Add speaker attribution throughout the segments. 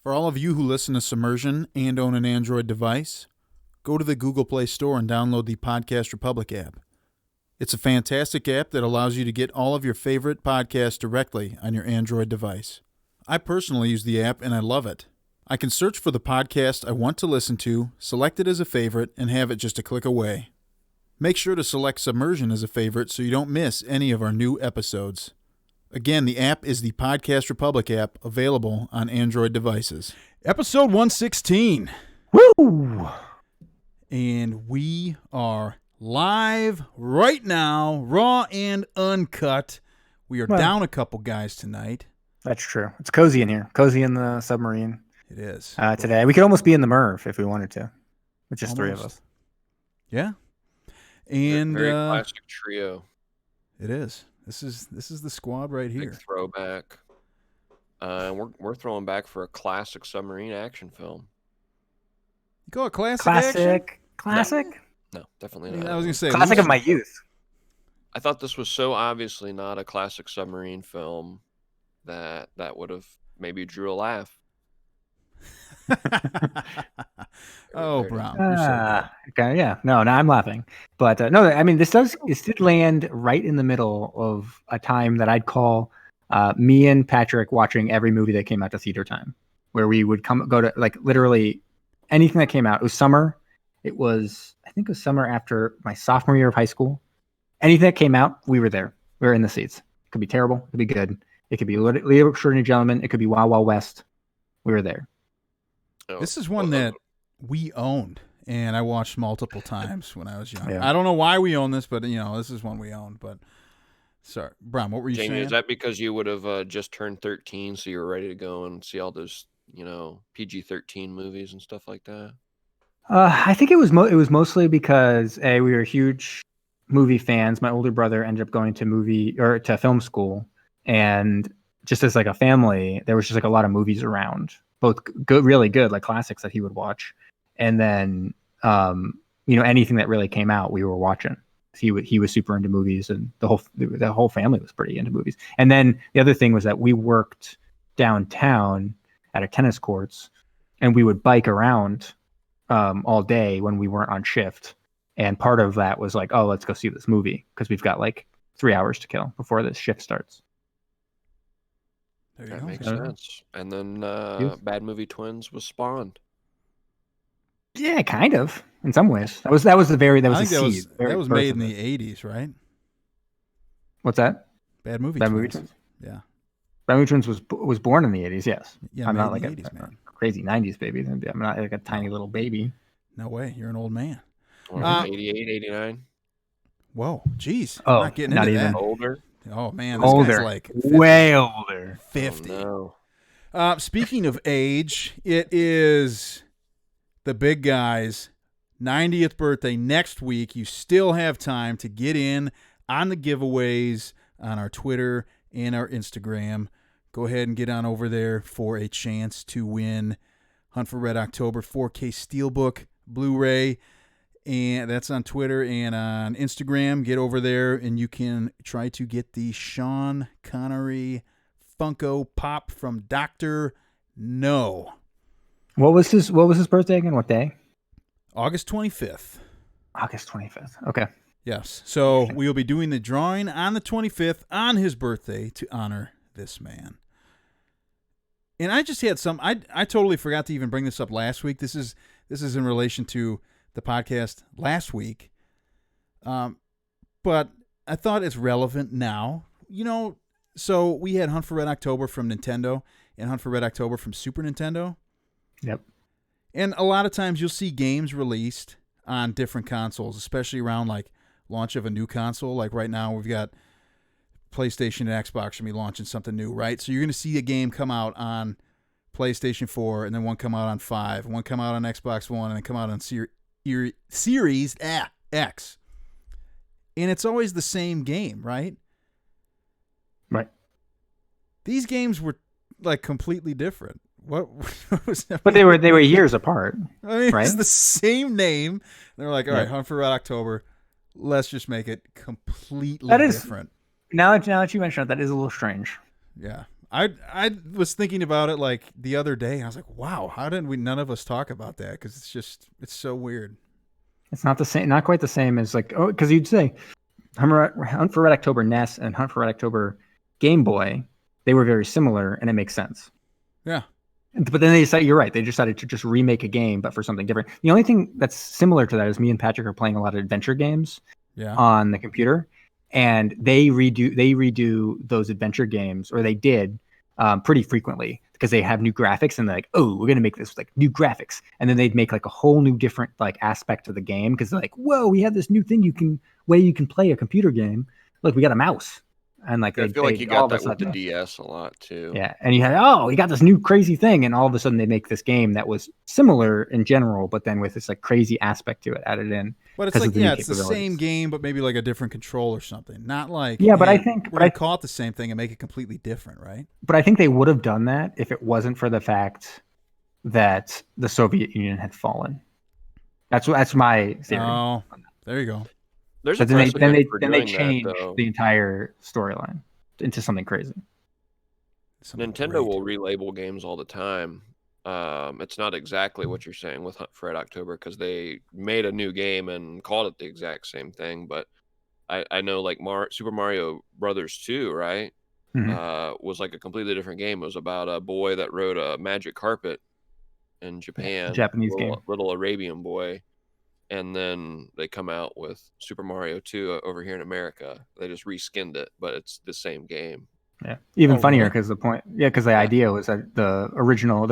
Speaker 1: For all of you who listen to Submersion and own an Android device, go to the Google Play Store and download the Podcast Republic app. It's a fantastic app that allows you to get all of your favorite podcasts directly on your Android device. I personally use the app and I love it. I can search for the podcast I want to listen to, select it as a favorite, and have it just a click away. Make sure to select Submersion as a favorite so you don't miss any of our new episodes. Again, the app is the Podcast Republic app, available on Android devices. Episode 116.
Speaker 2: Woo!
Speaker 1: And we are live right now, raw and uncut. We are down a couple guys tonight.
Speaker 2: That's true. It's cozy in here. Cozy in the submarine.
Speaker 1: It is.
Speaker 2: Today. We could almost be in the MIRV if we wanted to. With just three of us.
Speaker 1: Yeah. And
Speaker 3: very classic trio.
Speaker 1: It is. This is the squad right here.
Speaker 3: Big throwback. We're throwing back for a classic submarine action film.
Speaker 1: You call it classic action?
Speaker 2: Classic?
Speaker 3: No, definitely not.
Speaker 1: I was going to say
Speaker 2: classic of my youth.
Speaker 3: I thought this was so obviously not a classic submarine film that would have maybe drew a laugh.
Speaker 1: Oh, Brown.
Speaker 2: Okay, yeah. No, I'm laughing. But no, I mean, this did land right in the middle of a time that I'd call me and Patrick watching every movie that came out to theater time, where we would go to like literally anything that came out. It was summer. I think it was summer after my sophomore year of high school. Anything that came out, we were there. We were in the seats. It could be terrible. It could be good. It could be Leo Extraordinary Gentleman. It could be Wild Wild West. We were there.
Speaker 1: This is one that we owned, and I watched multiple times when I was young.
Speaker 2: Yeah.
Speaker 1: I don't know why we own this, but this is one we owned. But sorry, Brown, what were you
Speaker 3: Jamie,
Speaker 1: saying?
Speaker 3: Is that because you would have just turned 13, so you were ready to go and see all those PG-13 movies and stuff like that?
Speaker 2: I think it was mostly because we were huge movie fans. My older brother ended up going to film school, and just as like a family, there was just like a lot of movies around, both good, really good, like classics that he would watch, and then anything that really came out, we were watching. He was super into movies, and the whole family was pretty into movies. And then the other thing was that we worked downtown at a tennis courts, and we would bike around all day when we weren't on shift. And part of that was like, oh, let's go see this movie because we've got like 3 hours to kill before this shift starts.
Speaker 1: There you
Speaker 3: That
Speaker 1: go.
Speaker 3: makes sense. And then Bad Movie Twins was spawned.
Speaker 2: Yeah, kind of in some ways. That was
Speaker 1: I
Speaker 2: a
Speaker 1: think
Speaker 2: seed.
Speaker 1: that was made in the 80s, right?
Speaker 2: What's that?
Speaker 1: Bad Movie
Speaker 2: Bad
Speaker 1: Twins.
Speaker 2: Movie Twins.
Speaker 1: Yeah.
Speaker 2: Bad Movie Twins was born in the 80s. Yes.
Speaker 1: Yeah,
Speaker 2: I'm
Speaker 1: made
Speaker 2: not
Speaker 1: in
Speaker 2: like
Speaker 1: the
Speaker 2: a
Speaker 1: 80s, man.
Speaker 2: crazy 90s baby. I'm not like a tiny little baby.
Speaker 1: No way. You're an old man.
Speaker 3: 88, 89.
Speaker 1: Whoa. Jeez.
Speaker 2: Oh,
Speaker 1: I'm not getting
Speaker 2: not
Speaker 1: into
Speaker 2: even.
Speaker 1: that.
Speaker 3: Older.
Speaker 1: Oh, man. This
Speaker 2: Older.
Speaker 1: guy's like 50.
Speaker 2: Way older.
Speaker 1: 50.
Speaker 3: Oh, no.
Speaker 1: Speaking of age, it is the big guy's 90th birthday next week. You still have time to get in on the giveaways on our Twitter and our Instagram. Go ahead and get on over there for a chance to win Hunt for Red October 4K Steelbook Blu-ray. And that's on Twitter and on Instagram. Get over there and you can try to get the Sean Connery Funko Pop from Dr. No.
Speaker 2: What was his birthday again? What day?
Speaker 1: August 25th.
Speaker 2: August 25th. Okay.
Speaker 1: Yes. So we will be doing the drawing on the 25th on his birthday to honor this man. And I just had I totally forgot to even bring this up last week. This is in relation to the podcast last week. But I thought it's relevant now. So we had Hunt for Red October from Nintendo and Hunt for Red October from Super Nintendo.
Speaker 2: Yep.
Speaker 1: And a lot of times you'll see games released on different consoles, especially around like launch of a new console. Like right now we've got PlayStation and Xbox going to be launching something new, right? So you're going to see a game come out on PlayStation 4 and then one come out on 5, and one come out on Xbox One, and then come out on Series X. And it's always the same game, right?
Speaker 2: Right.
Speaker 1: These games were like completely different. What was that?
Speaker 2: But they were years apart.
Speaker 1: I mean,
Speaker 2: right?
Speaker 1: It's the same name. They're like, all right,
Speaker 2: Yeah.
Speaker 1: Hunt for Red October. Let's just make it completely
Speaker 2: That is-
Speaker 1: different.
Speaker 2: Now that you mention it, that is a little strange.
Speaker 1: Yeah. I was thinking about it like the other day, and I was like, wow, how didn't none of us talk about that? Because it's so weird.
Speaker 2: It's not the same, not quite the same as like, oh, because you'd say Hunt for Red October NES and Hunt for Red October Game Boy, they were very similar, and it makes sense.
Speaker 1: Yeah.
Speaker 2: But then they decided, you're right, they decided to just remake a game, but for something different. The only thing that's similar to that is me and Patrick are playing a lot of adventure games on the computer, and they redo those adventure games, or they did pretty frequently, because they have new graphics, and they're like, oh, we're going to make this like new graphics. And then they'd make like a whole new different like aspect of the game, because they're like, whoa, we have this new thing you can play a computer game. Look, we got a mouse. And like,
Speaker 3: I feel like you got that with the DS a lot too.
Speaker 2: Yeah. And you had, we got this new crazy thing. And all of a sudden they make this game that was similar in general, but then with this like crazy aspect to it added in.
Speaker 1: But it's like, it's the same game, but maybe like a different control or something. Not like,
Speaker 2: but I think
Speaker 1: we're going to call it the same thing and make it completely different, right?
Speaker 2: But I think they would have done that if it wasn't for the fact that the Soviet Union had fallen. That's my theory.
Speaker 1: Oh, there you go.
Speaker 3: There's
Speaker 2: then they changed the entire storyline into something crazy.
Speaker 3: Nintendo will relabel games all the time. It's not exactly what you're saying with Hunt for Red October, because they made a new game and called it the exact same thing. But I know like Super Mario Brothers 2, right? Was like a completely different game. It was about a boy that rode a magic carpet in Japan,
Speaker 2: Japanese game,
Speaker 3: little Arabian boy. And then they come out with Super Mario 2 over here in America. They just reskinned it, but it's the same game.
Speaker 2: Yeah, even funnier because the idea was that the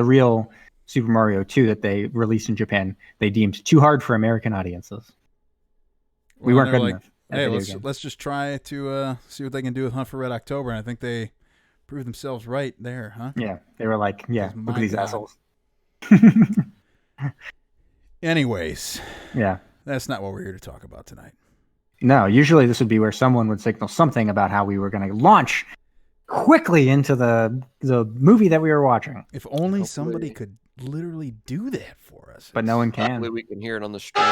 Speaker 2: real Super Mario 2 that they released in Japan, they deemed too hard for American audiences. We weren't good enough.
Speaker 1: Hey, let's just try to see what they can do with Hunt for Red October, and I think they proved themselves right there, huh?
Speaker 2: Yeah, they were like, look at these assholes.
Speaker 1: Anyways,
Speaker 2: yeah,
Speaker 1: that's not what we're here to talk about tonight.
Speaker 2: No, usually this would be where someone would signal something about how we were going to launch quickly into the movie that we were watching.
Speaker 1: If only somebody could literally do that for us.
Speaker 2: But no one can.
Speaker 3: Hopefully we can hear it on the stream.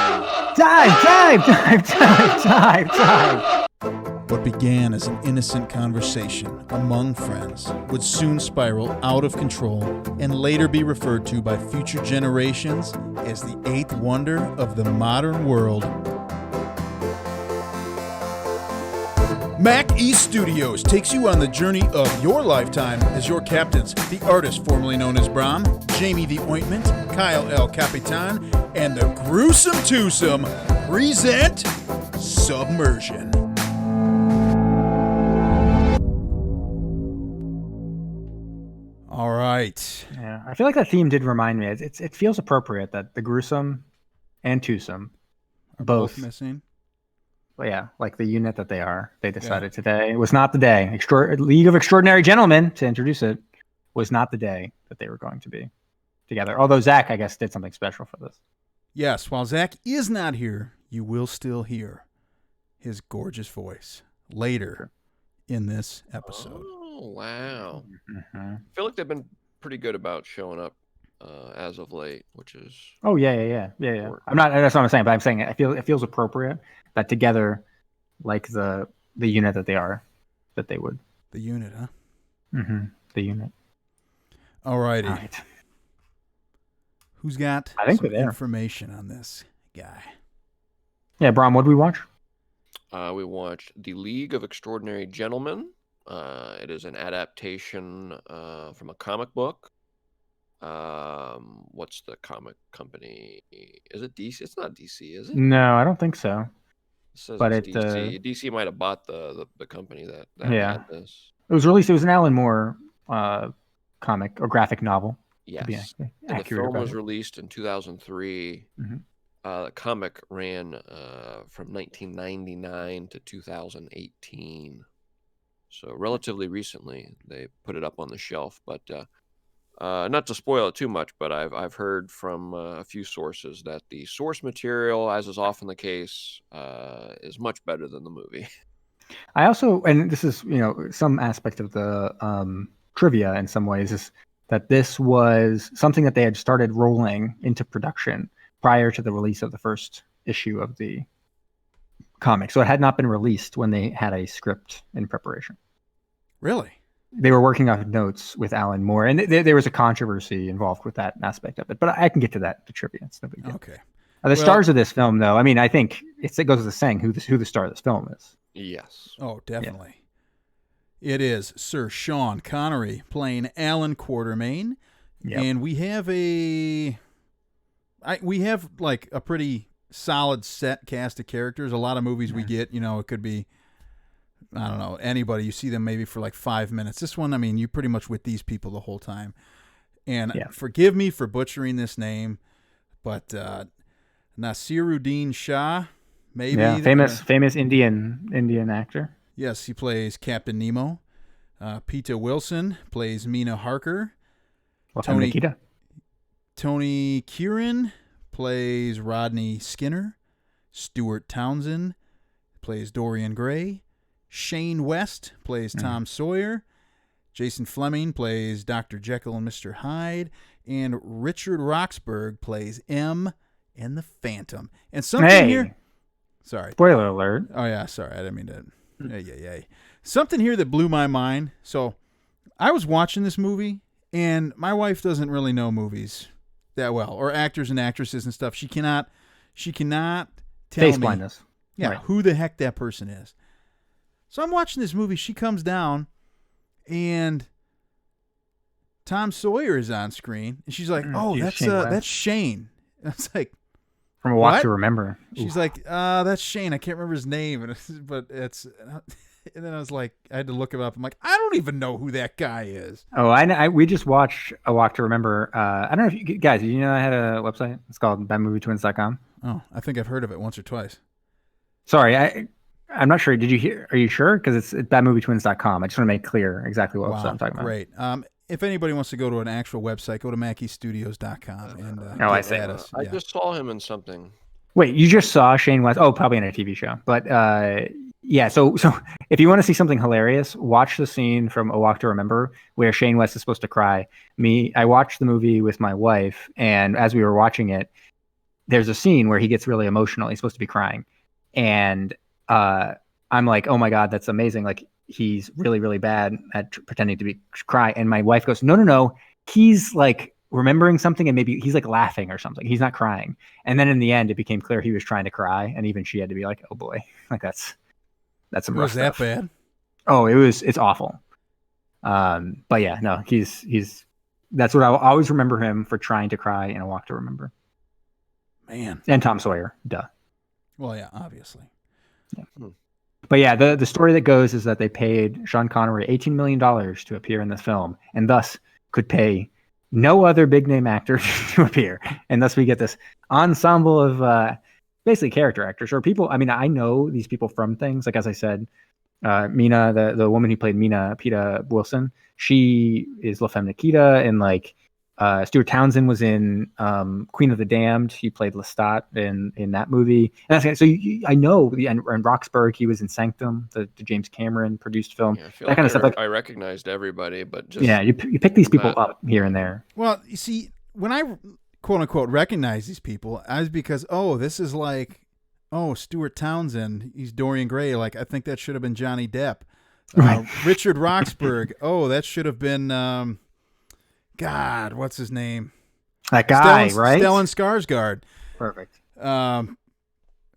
Speaker 2: Dive!
Speaker 1: What began as an innocent conversation among friends would soon spiral out of control and later be referred to by future generations as the eighth wonder of the modern world. Mac East Studios takes you on the journey of your lifetime as your captains, the artist formerly known as Brom, Jamie the Ointment, Kyle El Capitan, and the Gruesome Twosome present Submersion. All right.
Speaker 2: Yeah, I feel like that theme did remind me. It feels appropriate that the Gruesome and Twosome
Speaker 1: are both missing.
Speaker 2: But yeah, like the unit that they decided today. It was not the day. League of Extraordinary Gentlemen, to introduce it, was not the day that they were going to be together. Although Zach, I guess, did something special for this.
Speaker 1: Yes, while Zach is not here, you will still hear his gorgeous voice later in this episode.
Speaker 3: Oh, wow. I feel like they've been pretty good about showing up as of late, which is...
Speaker 2: Oh, yeah. I'm not. That's what I'm saying, but I'm saying it feels appropriate that together, like the unit that they would.
Speaker 1: The unit, huh?
Speaker 2: Mm-hmm. The unit.
Speaker 1: All righty.
Speaker 2: All right.
Speaker 1: Who's got some information on this guy?
Speaker 2: Yeah, Brom, what did we watch?
Speaker 3: We watched The League of Extraordinary Gentlemen. It is an adaptation from a comic book. What's the comic company? Is it DC? It's not DC, is it?
Speaker 2: No, I don't think so.
Speaker 3: It says
Speaker 2: but
Speaker 3: it's DC. DC might have bought the company that had this.
Speaker 2: It was released. It was an Alan Moore comic or graphic novel.
Speaker 3: Yes. And the film was released in 2003.
Speaker 2: Mm-hmm.
Speaker 3: The comic ran from 1999 to 2018. So relatively recently, they put it up on the shelf. But not to spoil it too much, but I've heard from a few sources that the source material, as is often the case, is much better than the movie.
Speaker 2: I also, and this is some aspect of the trivia in some ways, is that this was something that they had started rolling into production prior to the release of the first issue of the comic. So it had not been released when they had a script in preparation.
Speaker 1: Really?
Speaker 2: they were working off notes with Alan Moore, and there was a controversy involved with that aspect of it. But I can get to that, the trivia. It's no big deal.
Speaker 1: Okay.
Speaker 2: The stars of this film, though, I mean, I think it goes without saying who the star of this film is.
Speaker 3: Yes.
Speaker 1: Oh, definitely. Yeah. It is Sir Sean Connery playing Alan Quartermaine. Yep. And we have like a pretty solid set cast of characters. A lot of movies we get, it could be, I don't know, anybody. You see them maybe for like 5 minutes. This one, I mean, you pretty much with these people the whole time. And forgive me for butchering this name, but Nasiruddin Shah, maybe.
Speaker 2: Yeah, famous Indian actor.
Speaker 1: Yes, he plays Captain Nemo. Peter Wilson plays Mina Harker. Tony Kieran plays Rodney Skinner. Stuart Townsend plays Dorian Gray. Shane West plays Tom Sawyer. Jason Fleming plays Dr. Jekyll and Mr. Hyde. And Richard Roxburgh plays M and the Phantom. And something here... Sorry.
Speaker 2: Spoiler alert.
Speaker 1: Oh, yeah, sorry. I didn't mean to... Yeah. Something here that blew my mind. So I was watching this movie, and my wife doesn't really know movies that well, or actors and actresses and stuff. She cannot tell
Speaker 2: Face
Speaker 1: me
Speaker 2: blindness.
Speaker 1: Who the heck that person is. So I'm watching this movie. She comes down, and Tom Sawyer is on screen, and she's like, "Oh, that's Shane." And I was like,
Speaker 2: "From A Walk to Remember."
Speaker 1: She's like, "That's Shane. I can't remember his name," but it's. And then I was like, I had to look him up. I'm like, I don't even know who that guy is.
Speaker 2: Oh, I know. We just watched A Walk to Remember. I don't know if you guys, did you know I had a website? It's called badmovietwins.com.
Speaker 1: Oh, I think I've heard of it once or twice.
Speaker 2: Sorry, I'm not sure. Did you hear? Are you sure? Because it's badmovietwins.com. I just want to make clear exactly what website I'm talking about.
Speaker 1: Great. If anybody wants to go to an actual website, go to MackeyStudios.com and
Speaker 2: I see.
Speaker 3: I just saw him in something.
Speaker 2: Wait, you just saw Shane West? Oh, probably in a TV show. But yeah, so if you want to see something hilarious, watch the scene from A Walk to Remember where Shane West is supposed to cry. I watched the movie with my wife, and as we were watching it, there's a scene where he gets really emotional. He's supposed to be crying. And I'm like, oh my God, that's amazing. Like, he's really, really bad at pretending to cry. And my wife goes, no. He's like remembering something, and maybe he's like laughing or something. He's not crying. And then in the end, it became clear he was trying to cry. And even she had to be like, oh boy, like that's some rough stuff.
Speaker 1: Was that bad?
Speaker 2: Oh, it's awful. But yeah, no, he's that's what I always remember him for, trying to cry in A Walk to Remember.
Speaker 1: Man.
Speaker 2: And Tom Sawyer, duh.
Speaker 1: Well, yeah, obviously.
Speaker 2: Yeah. But yeah, the story that goes is that they paid Sean Connery $18 million to appear in this film, and thus could pay no other big name actor to appear. And thus we get this ensemble of basically character actors or people. I mean, I know these people from things. Like, as I said, Mina, the woman who played Mina, Peter Wilson, she is La Femme Nikita, and like Stuart Townsend was in Queen of the Damned. He played Lestat in that movie. And that's, so I know, and Roxburgh, he was in Sanctum, the James Cameron produced film.
Speaker 3: Yeah, I feel that kind of stuff. I recognized everybody, but just
Speaker 2: you pick these people up here and there.
Speaker 1: Well, you see, when I quote unquote recognize these people, I was because this is like, Stuart Townsend, he's Dorian Gray. Like, I think that should have been Johnny Depp.
Speaker 2: Right.
Speaker 1: Richard Roxburgh. That should have been. God, what's his name?
Speaker 2: That guy, right?
Speaker 1: Stellan Skarsgård.
Speaker 2: Perfect.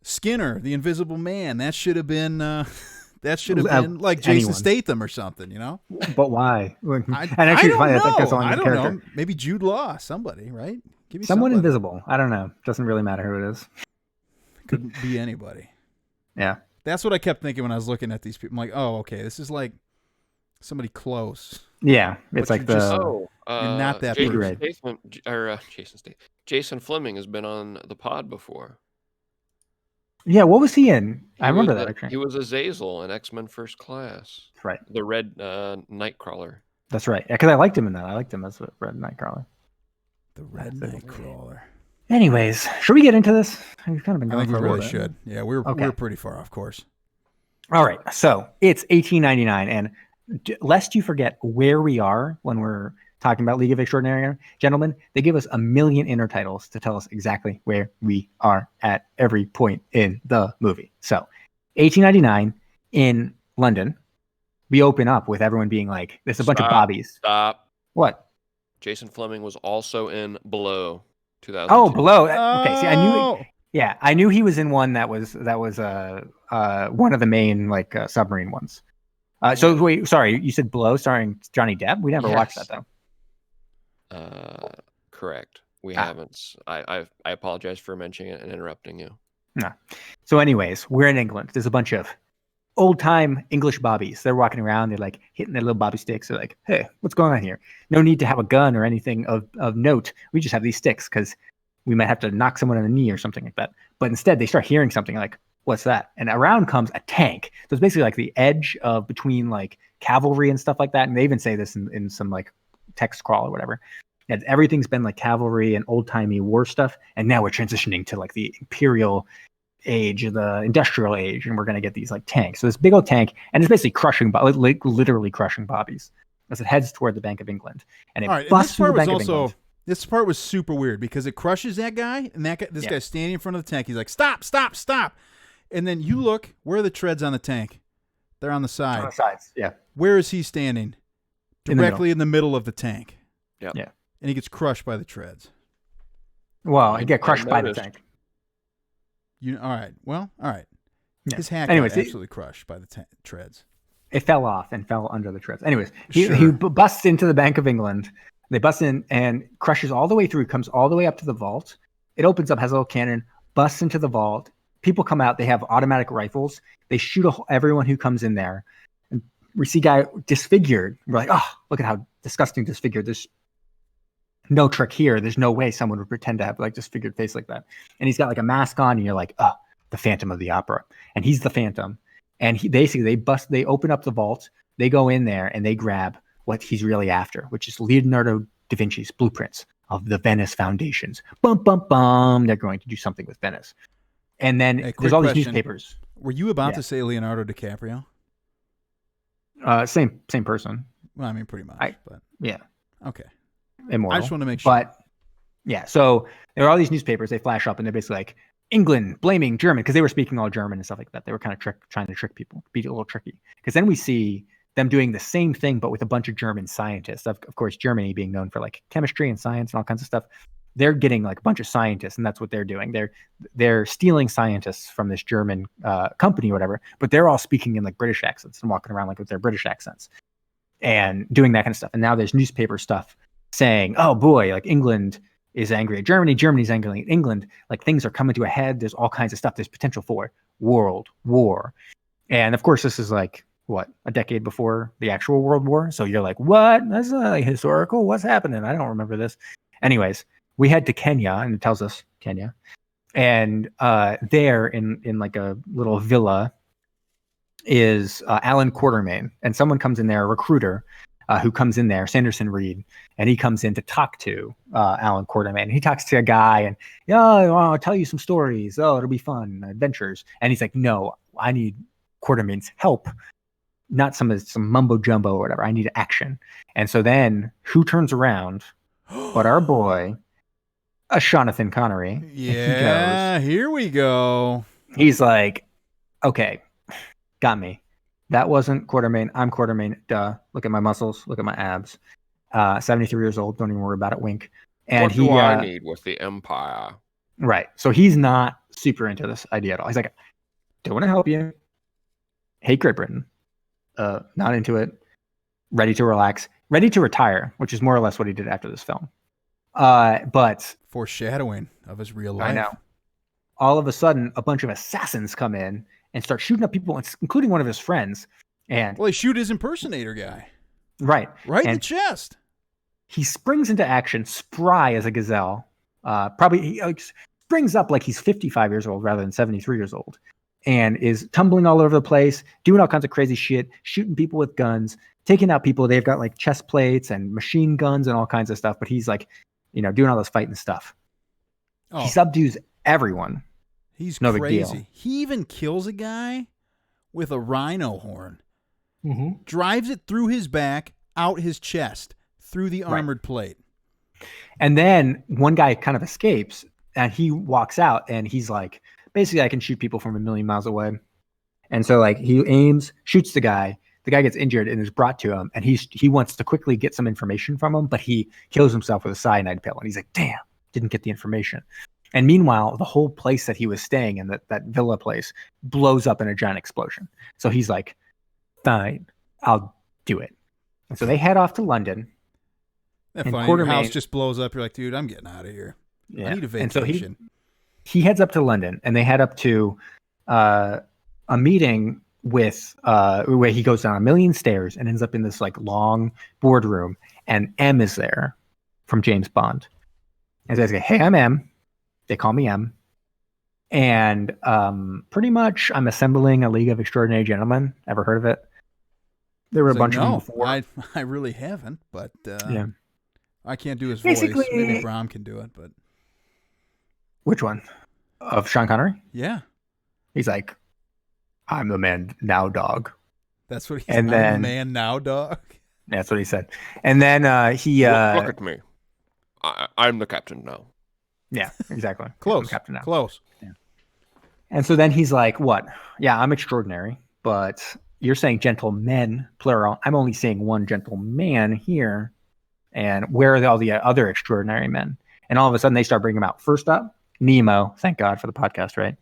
Speaker 1: Skinner, the Invisible Man. That should have been. That should have been like Jason Statham or something, you know?
Speaker 2: But why?
Speaker 1: I don't know. Maybe Jude Law, somebody, right? Give me
Speaker 2: someone
Speaker 1: somebody.
Speaker 2: Invisible. I don't know. Doesn't really matter who it is.
Speaker 1: Could be anybody.
Speaker 2: Yeah.
Speaker 1: That's what I kept thinking when I was looking at these people. I'm like, okay, this is like somebody close.
Speaker 2: Yeah, it's like
Speaker 1: and not that
Speaker 3: Jason Fleming has been on the pod before.
Speaker 2: Yeah, what was he in? I remember that. Actually,
Speaker 3: he was Azazel in X-Men First Class.
Speaker 2: That's right.
Speaker 3: The Red Nightcrawler.
Speaker 2: That's right. Yeah, because I liked him in that. I liked him as a Red Nightcrawler.
Speaker 1: The Red Nightcrawler.
Speaker 2: Anyways, should we get into this? We've kind of been going.
Speaker 1: I think we really should. Yeah, we're pretty far off course.
Speaker 2: All right, so it's 1899, and lest you forget where we are when we're talking about League of Extraordinary Gentlemen, they give us a million intertitles to tell us exactly where we are at every point in the movie. So, 1899 in London, we open up with everyone being like, there's a bunch of bobbies.
Speaker 3: Stop.
Speaker 2: What?
Speaker 3: Jason Fleming was also in Below 2002.
Speaker 2: Oh, Below. Okay, see, I knew. Yeah, I knew he was in one that was one of the main like submarine ones. So wait, sorry, you said Below starring Johnny Depp? We never watched that
Speaker 3: though. Correct. We haven't. I apologize for mentioning it and interrupting you.
Speaker 2: No. So anyways, we're in England. There's a bunch of old-time English bobbies. They're walking around. They're like hitting their little bobby sticks. They're like, hey, what's going on here? No need to have a gun or anything of note. We just have these sticks because we might have to knock someone on the knee or something like that. But instead, they start hearing something like, what's that? And around comes a tank. So it's basically like the edge of between like cavalry and stuff like that. And they even say this in some like text crawl or whatever. And everything's been like cavalry and old-timey war stuff. And now we're transitioning to like the imperial age, the industrial age, and we're going to get these like tanks. So this big old tank, and it's basically crushing, like literally crushing bobbies as it heads toward the Bank of England. And it busts through the Bank of England.
Speaker 1: This part was super weird because it crushes that guy, and this guy's standing in front of the tank. He's like, stop, stop, stop. And then you look, where are the treads on the tank? They're on the side.
Speaker 2: On the sides, yeah.
Speaker 1: Where is he standing? Directly in the middle of the tank.
Speaker 3: Yep.
Speaker 2: Yeah.
Speaker 1: And he gets crushed by the treads.
Speaker 2: Well, he get crushed by the tank.
Speaker 1: All right. Well, all right.
Speaker 2: Yeah.
Speaker 1: His hat got absolutely crushed by the treads.
Speaker 2: It fell off and fell under the treads. Anyways, he busts into the Bank of England. They bust in and crushes all the way through, comes all the way up to the vault. It opens up, has a little cannon, busts into the vault. People come out. They have automatic rifles. They shoot everyone who comes in there. And we see a guy disfigured. We're like, oh, look at how disgusting disfigured. There's no trick here. There's no way someone would pretend to have like disfigured face like that. And he's got like a mask on, and you're like, oh, the Phantom of the Opera. And he's the Phantom. And they open up the vault. They go in there and they grab what he's really after, which is Leonardo da Vinci's blueprints of the Venice foundations. Bum, bum, bum. They're going to do something with Venice. And then there's all these newspapers.
Speaker 1: Were you about to say Leonardo DiCaprio?
Speaker 2: Same person.
Speaker 1: Well, I mean, pretty much. But
Speaker 2: yeah.
Speaker 1: Okay.
Speaker 2: Immortal.
Speaker 1: I just want to make sure.
Speaker 2: But yeah, so there are all these newspapers. They flash up and they're basically like, England blaming German, because they were speaking all German and stuff like that. They were kind of trying to trick people, be a little tricky. Because then we see them doing the same thing, but with a bunch of German scientists. Of course, Germany being known for like chemistry and science and all kinds of stuff. They're getting like a bunch of scientists, and that's what they're doing. They're stealing scientists from this German company or whatever, but they're all speaking in like British accents and walking around like with their British accents and doing that kind of stuff. And now there's newspaper stuff saying, oh boy, like England is angry at Germany, Germany's angry at England, like things are coming to a head. There's all kinds of stuff. There's potential for world war. And of course, this is like, what, a decade before the actual World War? So you're like, what? That's historical? What's happening? I don't remember this. Anyways, we head to Kenya, and it tells us Kenya. And there in like a little villa is Alan Quartermaine. And someone comes in there, a recruiter, who comes in there, Sanderson Reed, and he comes in to talk to Alan Quartermaine. He talks to a guy, and I'll tell you some stories. Oh, it'll be fun, adventures. And he's like, no, I need Quartermaine's help, not some mumbo jumbo or whatever. I need action. And so then, who turns around but our boy, Sean Connery?
Speaker 1: Yeah, here we go.
Speaker 2: He's like, okay, got me. That wasn't Quartermaine. I'm Quartermaine. Duh. Look at my muscles. Look at my abs. 73 years old. Don't even worry about it. Wink. And
Speaker 3: what do I need with the Empire?
Speaker 2: Right. So he's not super into this idea at all. He's like, don't want to help you. Hate Great Britain. Not into it. Ready to relax. Ready to retire, which is more or less what he did after this film. But
Speaker 1: foreshadowing of his real life.
Speaker 2: I know. All of a sudden, a bunch of assassins come in and start shooting up people, including one of his friends. And
Speaker 1: they shoot his impersonator guy.
Speaker 2: Right
Speaker 1: in the chest.
Speaker 2: He springs into action, spry as a gazelle. He springs up like he's 55 years old rather than 73 years old, and is tumbling all over the place, doing all kinds of crazy shit, shooting people with guns, taking out people. They've got like chest plates and machine guns and all kinds of stuff, but he's like, doing all this fighting stuff. Oh. He subdues everyone.
Speaker 1: He's
Speaker 2: no
Speaker 1: crazy.
Speaker 2: Big deal.
Speaker 1: He even kills a guy with a rhino horn.
Speaker 2: Mm-hmm.
Speaker 1: Drives it through his back, out his chest, through the armored plate.
Speaker 2: And then one guy kind of escapes, and he walks out, and he's like, basically, I can shoot people from a million miles away. And so like he aims, shoots the guy. the guy gets injured and is brought to him, and he wants to quickly get some information from him, but he kills himself with a cyanide pill, and he's like, damn, didn't get the information. And meanwhile, the whole place that he was staying in, that villa place, blows up in a giant explosion. So he's like, fine, I'll do it. And so they head off to London.
Speaker 1: That's funny. Your house just blows up. You're like, dude, I'm getting out of here.
Speaker 2: Yeah.
Speaker 1: I need a vacation.
Speaker 2: And so he heads up to London, and they head up to a meeting with where he goes down a million stairs and ends up in this like long boardroom, and M is there from James Bond. And they say, hey, I'm M. They call me M. And pretty much I'm assembling a League of Extraordinary Gentlemen. Ever heard of it? There were a bunch of them before.
Speaker 1: I really haven't, but
Speaker 2: yeah.
Speaker 1: I can't do his voice. Maybe Brom can do it, but
Speaker 2: which one? Of Sean Connery?
Speaker 1: Yeah.
Speaker 2: He's like, I'm the man now, dog.
Speaker 1: That's what he said. I'm the man now, dog.
Speaker 2: That's what he said. And then he
Speaker 3: look at me. I'm the captain now.
Speaker 2: Yeah, exactly.
Speaker 1: Close.
Speaker 2: Captain now.
Speaker 1: Close.
Speaker 2: Yeah. And so then he's like, what? Yeah, I'm extraordinary, but you're saying gentlemen, plural. I'm only saying one gentleman here. And where are all the other extraordinary men? And all of a sudden they start bringing him out. First up, Nemo. Thank God for the podcast, right?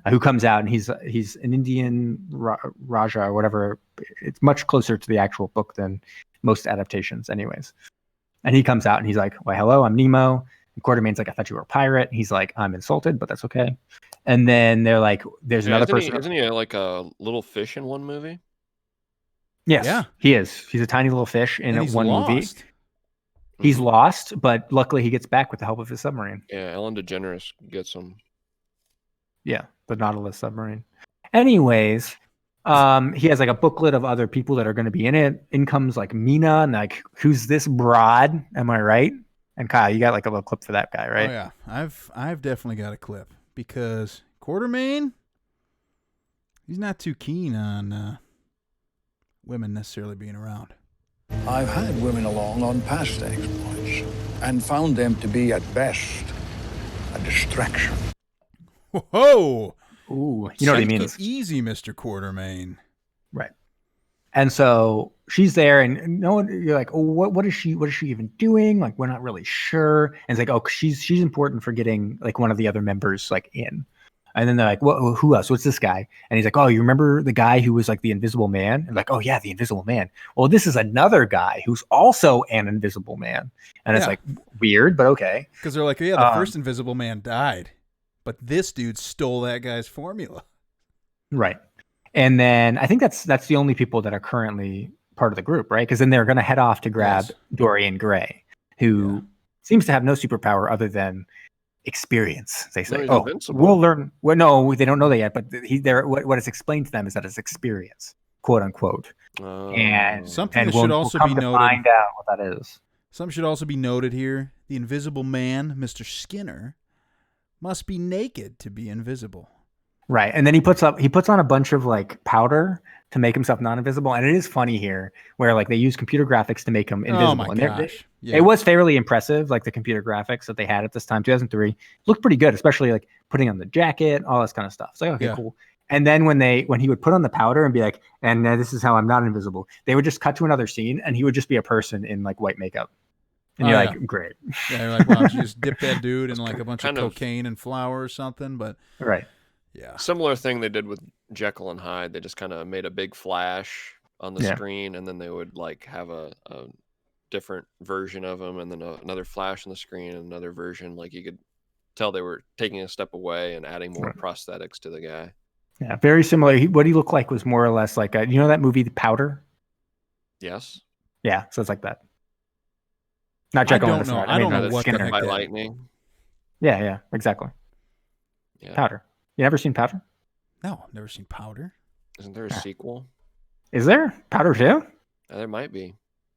Speaker 2: Who comes out, and he's an Indian Raja or whatever. It's much closer to the actual book than most adaptations anyways. And he comes out and he's like, well, hello, I'm Nemo. And Quartermaine's like, I thought you were a pirate. And he's like, I'm insulted, but that's okay. And then they're like, there's another person.
Speaker 3: Isn't he like a little fish in one movie?
Speaker 2: Yes, yeah. He is. He's a tiny little fish in one movie. He's lost, but luckily he gets back with the help of his submarine.
Speaker 3: Yeah, Ellen DeGeneres gets him.
Speaker 2: Yeah, the Nautilus submarine. Anyways, he has like a booklet of other people that are going to be in it. In comes like Mina, and like, who's this broad? Am I right? And Kyle, you got like a little clip for that guy, right?
Speaker 1: Oh yeah, I've definitely got a clip because Quartermaine, he's not too keen on women necessarily being around.
Speaker 4: I've had women along on past exploits and found them to be, at best, a distraction.
Speaker 1: Whoa!
Speaker 2: Ooh, you know what he means.
Speaker 1: Easy, Mr. Quartermaine.
Speaker 2: Right. And so she's there, and no one. You're like, oh, what is she? What is she even doing? Like, we're not really sure. And it's like, oh, she's important for getting like one of the other members like in. And then they're like, well, who else? What's this guy? And he's like, oh, you remember the guy who was like the Invisible Man? And like, oh yeah, the Invisible Man. Well, this is another guy who's also an Invisible Man. And it's like weird, but okay.
Speaker 1: Because they're like, yeah, the first Invisible Man died, but this dude stole that guy's formula.
Speaker 2: Right. And then I think that's the only people that are currently part of the group, right? Because then they're going to head off to grab Dorian Gray, who seems to have no superpower other than experience. They say, "Oh, invincible. We'll learn." Well, no, they don't know that yet. But what is explained to them is that it's experience, quote unquote. And
Speaker 1: something that should also be noted.
Speaker 2: Find out what that is.
Speaker 1: Something should also be noted here: the Invisible Man, Mr. Skinner, must be naked to be invisible.
Speaker 2: Right, and then he puts on a bunch of like powder to make himself non-invisible, and it is funny here where like they use computer graphics to make him invisible.
Speaker 1: Oh my gosh!
Speaker 2: It was fairly impressive, like the computer graphics that they had at this time, 2003, looked pretty good, especially like putting on the jacket, all this kind of stuff. It's like, okay, cool. And then when he would put on the powder and be like, and this is how I'm not invisible, they would just cut to another scene, and he would just be a person in like white makeup. And you're like, great.
Speaker 1: Yeah, you're like, wow, you just dip that dude in like a bunch of cocaine and flour or something, but
Speaker 2: right.
Speaker 1: Yeah.
Speaker 3: Similar thing they did with Jekyll and Hyde. They just kind of made a big flash on the screen, and then they would like have a different version of him, and then another flash on the screen, and another version. Like you could tell they were taking a step away and adding more prosthetics to the guy. Yeah,
Speaker 2: very similar. What he looked like was more or less like you know that movie, The Powder?
Speaker 3: Yes.
Speaker 2: Yeah, so it's like that. Not Jekyll and Hyde.
Speaker 1: I don't know what
Speaker 3: Skinner by lightning.
Speaker 2: Yeah, exactly.
Speaker 3: Yeah.
Speaker 2: Powder. You never seen Powder?
Speaker 1: No, never seen Powder.
Speaker 3: Isn't there a sequel?
Speaker 2: Is there? Powder 2?
Speaker 3: There might be.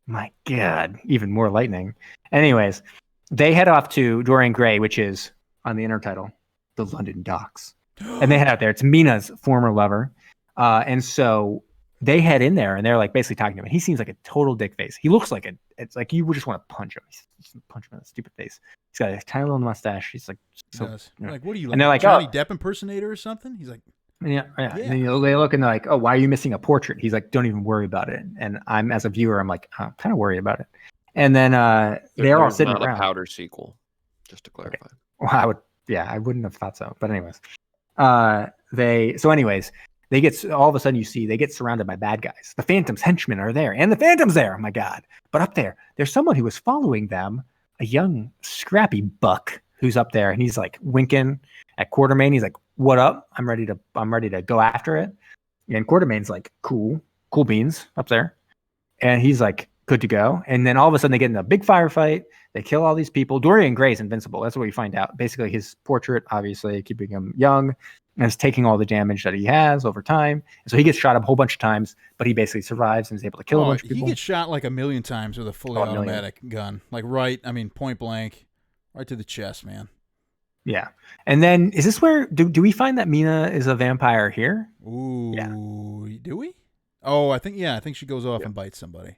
Speaker 2: My God, even more lightning. Anyways, they head off to Dorian Gray, which is on the intertitle, the London Docks. And they head out there. It's Mina's former lover. And so they head in there, and they're like basically talking to him. And he seems like a total dick face. He looks like it's like you would just want to punch him. Punch him in the stupid face. He's got a tiny little mustache. He's like, so,
Speaker 1: like, what are you,
Speaker 2: and they're like,
Speaker 1: Johnny Depp impersonator or something? He's like,
Speaker 2: Yeah. And then they look and they're like, "Oh, why are you missing a portrait?" He's like, "Don't even worry about it." And I'm, as a viewer, I'm like, I'm kind of worried about it. And then they're all sitting
Speaker 3: not
Speaker 2: around.
Speaker 3: a Powder sequel, just to clarify.
Speaker 2: Okay. Well, I wouldn't have thought so. But anyways, they get, all of a sudden you see they get surrounded by bad guys. The Phantom's henchmen are there, and the Phantom's there. Oh my God! But up there's someone who was following them, a young scrappy buck who's up there, and he's like winking at Quartermaine. He's like, "What up? I'm ready to go after it." And Quartermaine's like, "Cool beans up there," and he's like, "Good to go." And then all of a sudden they get in a big firefight. They kill all these people. Dorian Gray's invincible. That's what we find out. Basically, his portrait, obviously, keeping him young, and is taking all the damage that he has over time. And so he gets shot a whole bunch of times, but he basically survives and is able to kill a bunch of people.
Speaker 1: He gets shot like a million times with a fully automatic gun. Like point blank, right to the chest, man.
Speaker 2: Yeah. And then is this where, do we find that Mina is a vampire here?
Speaker 1: Ooh. Yeah. Do we? Oh, I think she goes off and bites somebody.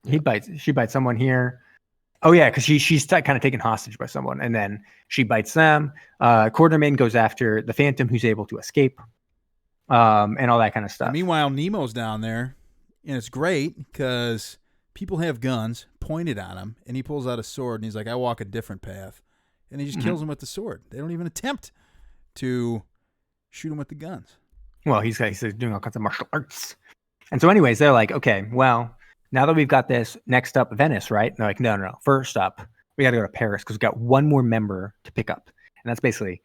Speaker 2: She bites someone here. Oh yeah, because she's kind of taken hostage by someone, and then she bites them. Quartermaine goes after the Phantom, who's able to escape, and all that kind of stuff.
Speaker 1: And meanwhile, Nemo's down there, and it's great because people have guns pointed on him, and he pulls out a sword, and he's like, "I walk a different path," and he just kills him with the sword. They don't even attempt to shoot him with the guns.
Speaker 2: Well, he's doing all kinds of martial arts, and so anyways, they're like, "Okay, well." Now that we've got this, next up, Venice, right? And they're like, no. First up, we got to go to Paris because we've got one more member to pick up. And that's basically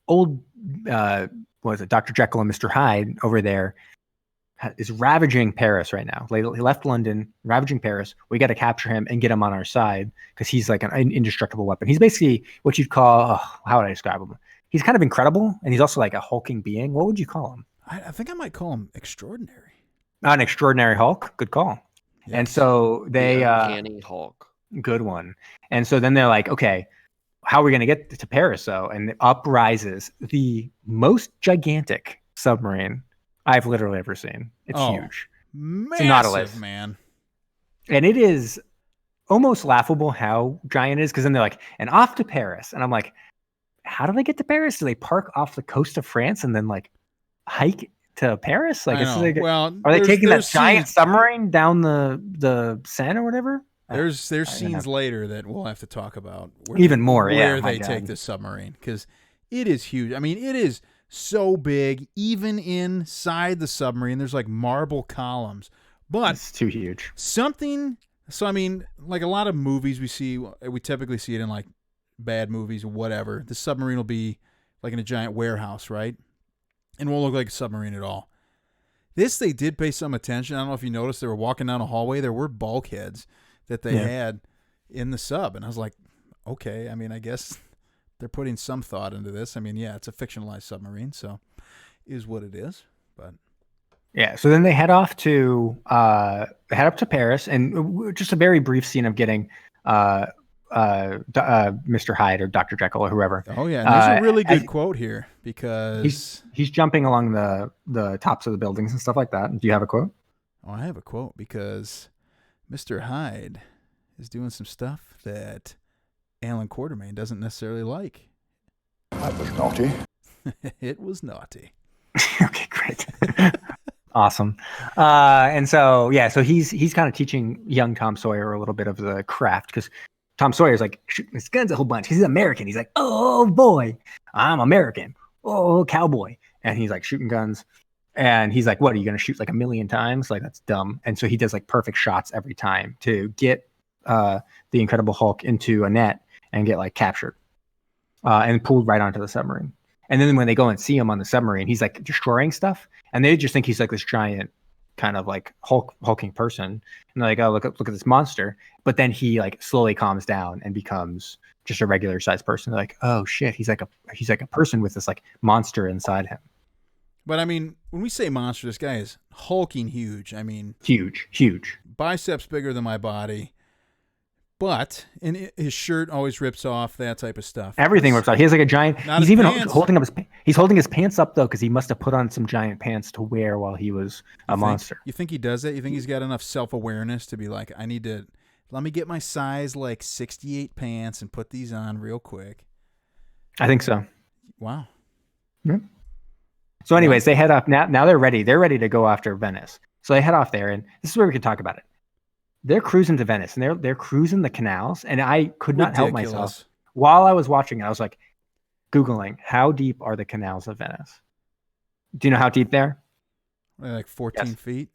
Speaker 2: old, Dr. Jekyll and Mr. Hyde over there is ravaging Paris right now. He left London, ravaging Paris. We got to capture him and get him on our side because he's like an indestructible weapon. He's basically what you'd call, how would I describe him? He's kind of incredible, and he's also like a hulking being. What would you call him?
Speaker 1: I think I might call him extraordinary.
Speaker 2: An extraordinary Hulk. Good call. Yes. And so they
Speaker 3: Uncanny Hulk.
Speaker 2: Good one. And so then they're like, okay, how are we going to get to Paris though? And up rises the most gigantic submarine I've literally ever seen. It's huge.
Speaker 1: Massive,
Speaker 2: it's a Nautilus,
Speaker 1: man.
Speaker 2: And it is almost laughable how giant it is, because then they're like, and off to Paris. And I'm like, how do they get to Paris? Do they park off the coast of France and then like hike to Paris? Like, are they taking that giant submarine down the Seine or whatever?
Speaker 1: There's scenes later that we'll have to talk about where they take this submarine, because it is huge. I mean, it is so big. Even inside the submarine, there's like marble columns, but
Speaker 2: it's too huge.
Speaker 1: So I mean, like a lot of movies we typically see it in like bad movies or whatever. The submarine will be like in a giant warehouse, right? And won't look like a submarine at all. This, they did pay some attention. I don't know if you noticed, they were walking down a hallway. There were bulkheads that they had in the sub. And I was like, okay, I mean, I guess they're putting some thought into this. I mean, yeah, it's a fictionalized submarine, so is what it is. But
Speaker 2: yeah, so then they head up to Paris, and just a very brief scene of getting Mr. Hyde or Dr. Jekyll or whoever.
Speaker 1: Oh yeah, and there's a really good quote here, because
Speaker 2: he's jumping along the tops of the buildings and stuff like that. Do you have a quote?
Speaker 1: Oh, I have a quote, because Mr. Hyde is doing some stuff that Alan Quartermaine doesn't necessarily like.
Speaker 4: That was naughty.
Speaker 1: It was naughty.
Speaker 2: Okay, great. Awesome. And so he's kind of teaching young Tom Sawyer a little bit of the craft, because Tom Sawyer's like shooting his guns a whole bunch. He's American. He's like, oh boy, I'm American. Oh, cowboy. And he's like shooting guns. And he's like, what, are you going to shoot like 1,000,000 times? Like, that's dumb. And so he does like perfect shots every time to get the Incredible Hulk into a net and get like captured and pulled right onto the submarine. And then when they go and see him on the submarine, he's like destroying stuff. And they just think he's like this giant kind of like hulking person. And they're like, oh, look at this monster. But then he like slowly calms down and becomes just a regular sized person. They're like, oh shit, he's like a person with this like monster inside him.
Speaker 1: But I mean, when we say monster, this guy is hulking huge. I mean,
Speaker 2: huge.
Speaker 1: Biceps bigger than my body. But his shirt always rips off, that type of stuff.
Speaker 2: Everything rips off. He has like a giant. He's even holding up he's holding his pants up though, because he must have put on some giant pants to wear while he was a monster.
Speaker 1: You think he does that? You think he's got enough self-awareness to be like, let me get my size like 68 pants and put these on real quick?
Speaker 2: I think so.
Speaker 1: Wow.
Speaker 2: Yeah. So anyways, they head up now they're ready. They're ready to go after Venice. So they head off there, and this is where we can talk about it. They're cruising to Venice, and they're cruising the canals, and I could not help myself. While I was watching it, I was like, Googling, how deep are the canals of Venice? Do you know how deep they're?
Speaker 1: Like 14 feet?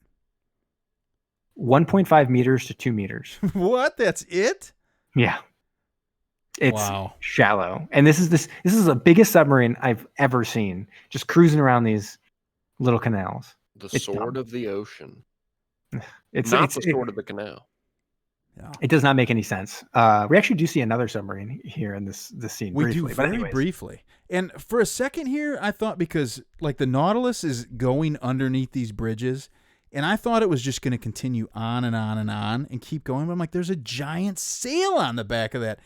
Speaker 2: 1.5 meters to 2 meters.
Speaker 1: What? That's it?
Speaker 2: Yeah. It's shallow. And this is the biggest submarine I've ever seen, just cruising around these little canals.
Speaker 3: The sword of the ocean.
Speaker 2: It's
Speaker 3: not the sword of the canal.
Speaker 2: Yeah. It does not make any sense. We actually do see another submarine here in this scene.
Speaker 1: We
Speaker 2: briefly,
Speaker 1: do very briefly. And for a second here, I thought, because like the Nautilus is going underneath these bridges, and I thought it was just going to continue on and on and on and keep going. But I'm like, there's a giant sail on the back of that.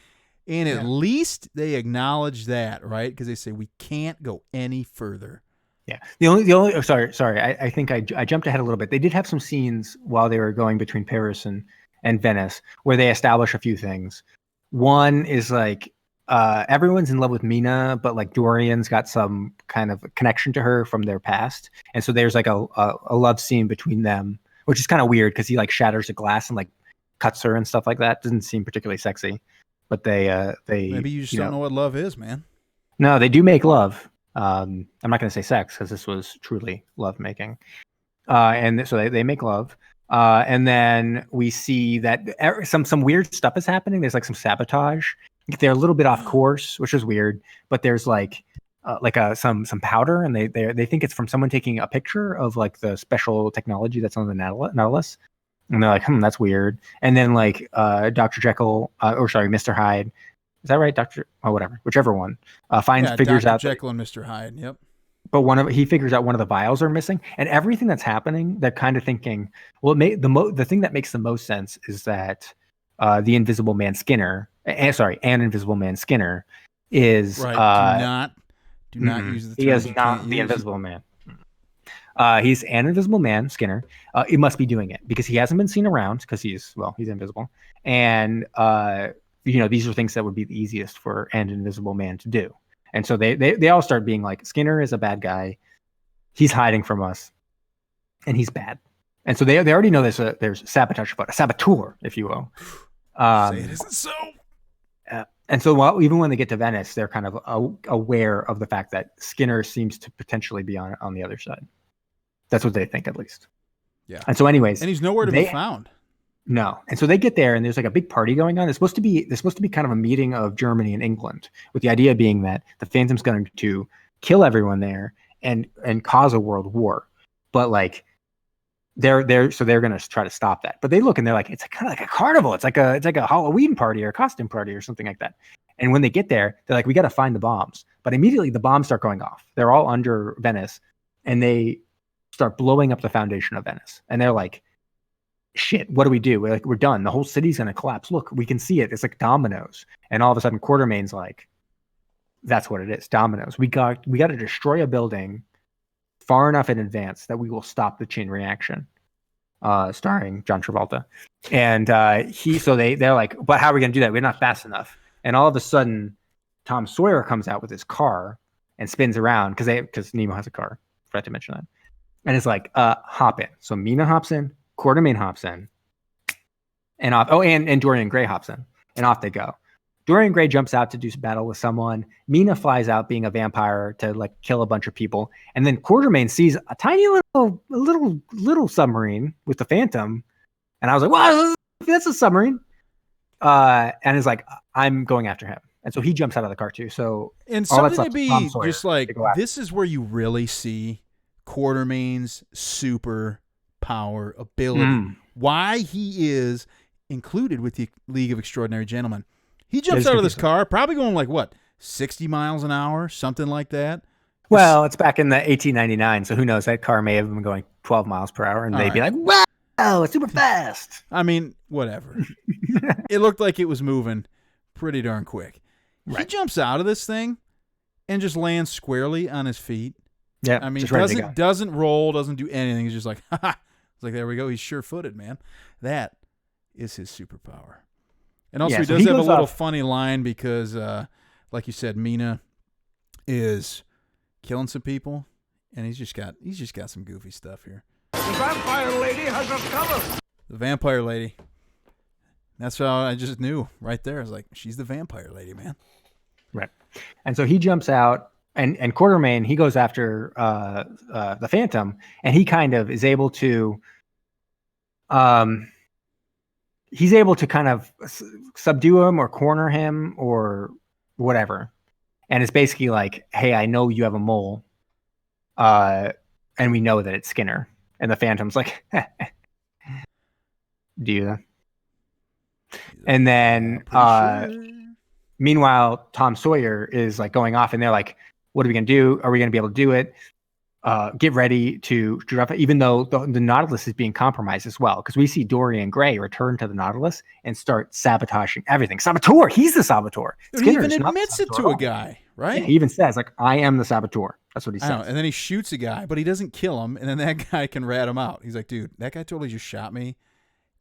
Speaker 1: And at least they acknowledge that, right? Because they say we can't go any further.
Speaker 2: Yeah. The only. Sorry. I think I jumped ahead a little bit. They did have some scenes while they were going between Paris and Venice where they establish a few things. One is like everyone's in love with Mina, but like Dorian's got some kind of connection to her from their past, and so there's like a love scene between them, which is kind of weird because he like shatters the glass and like cuts her and stuff like that. Doesn't seem particularly sexy, but they
Speaker 1: maybe you just don't know what love is, man.
Speaker 2: No, they do make love. I'm not going to say sex because this was truly love making, and so they make love. And then we see that some weird stuff is happening. There's like some sabotage. They're a little bit off course, which is weird. But there's like some powder, and they think it's from someone taking a picture of like the special technology that's on the Nautilus. And they're like, that's weird. And then like Dr. Jekyll, Mr. Hyde. Is that right, whatever, whichever one figures out
Speaker 1: Dr. Jekyll and Mr. Hyde. Yep.
Speaker 2: But he figures out one of the vials are missing, and everything that's happening, they're kind of thinking, well, the thing that makes the most sense is that the Invisible Man Skinner, an Invisible Man Skinner, is
Speaker 1: right. Do not use the term.
Speaker 2: He is not the Invisible Man. He's an Invisible Man Skinner. It must be doing it because he hasn't been seen around because he's invisible, and these are things that would be the easiest for an Invisible Man to do. And so they all start being like, Skinner is a bad guy. He's hiding from us, and he's bad. And so they already know there's sabotage about a saboteur, if you will.
Speaker 1: Say it isn't so.
Speaker 2: And so even when they get to Venice, they're kind of aware of the fact that Skinner seems to potentially be on the other side. That's what they think, at least.
Speaker 1: Yeah.
Speaker 2: And so, anyways,
Speaker 1: and he's nowhere to be found.
Speaker 2: No. And so they get there, and there's like a big party going on. There's supposed to be kind of a meeting of Germany and England, with the idea being that the Phantom's going to kill everyone there and cause a world war. But like they're going to try to stop that. But they look and they're like, it's kind of like a carnival. It's like a Halloween party or a costume party or something like that. And when they get there, they're like, we got to find the bombs. But immediately the bombs start going off. They're all under Venice, and they start blowing up the foundation of Venice. And they're like, shit, what do we do? We're done. The whole city's going to collapse. Look, we can see it. It's like dominoes. And all of a sudden Quartermaine's like, that's what it is. Dominoes. We got to destroy a building far enough in advance that we will stop the chain reaction. Starring John Travolta. And they're like, but how are we going to do that? We're not fast enough. And all of a sudden Tom Sawyer comes out with his car and spins around because Nemo has a car. Forgot to mention that. And it's like, hop in. So Mina hops in, Quartermaine hops in, and off. Oh, and Dorian Gray hops in, and off they go. Dorian Gray jumps out to do some battle with someone. Mina flies out being a vampire to like kill a bunch of people, and then Quartermaine sees a tiny little submarine with the Phantom, and I was like, "Wow, that's a submarine!" And is like, "I'm going after him," and so he jumps out of the car too. So
Speaker 1: and something to be just like, this is where you really see Quartermaine's super power ability, why he is included with the League of Extraordinary Gentlemen. He jumps out of this car, probably going like 60 miles an hour, something like that.
Speaker 2: Well, it's back in the 1899, so who knows? That car may have been going 12 miles per hour, and they'd be like, "Wow, it's super fast."
Speaker 1: I mean, whatever. It looked like it was moving pretty darn quick. Right. He jumps out of this thing and just lands squarely on his feet.
Speaker 2: Yeah,
Speaker 1: I mean, doesn't roll, doesn't do anything. He's just like, ha. It's like, there we go. He's sure-footed, man. That is his superpower. And also, he does have a little funny line because, like you said, Mina is killing some people, And he's just got some goofy stuff here.
Speaker 4: The vampire lady has us covered.
Speaker 1: The vampire lady. That's how I just knew right there. I was like, she's the vampire lady, man.
Speaker 2: Right. And so he jumps out, and Quartermaine, he goes after the Phantom, and he kind of is able to he's able to kind of subdue him or corner him or whatever. And it's basically like, hey, I know you have a mole. And we know that it's Skinner. And the Phantom's like, do you? And then meanwhile, Tom Sawyer is like going off, and they're like, what are we going to do? Are we going to be able to do it? Get ready to drop it, even though the Nautilus is being compromised as well. Because we see Dorian Gray return to the Nautilus and start sabotaging everything. Saboteur! He's the saboteur.
Speaker 1: He even admits it to a guy, right?
Speaker 2: Yeah, he even says, like, I am the saboteur. That's what he says.
Speaker 1: And then he shoots a guy, but he doesn't kill him. And then that guy can rat him out. He's like, dude, that guy totally just shot me.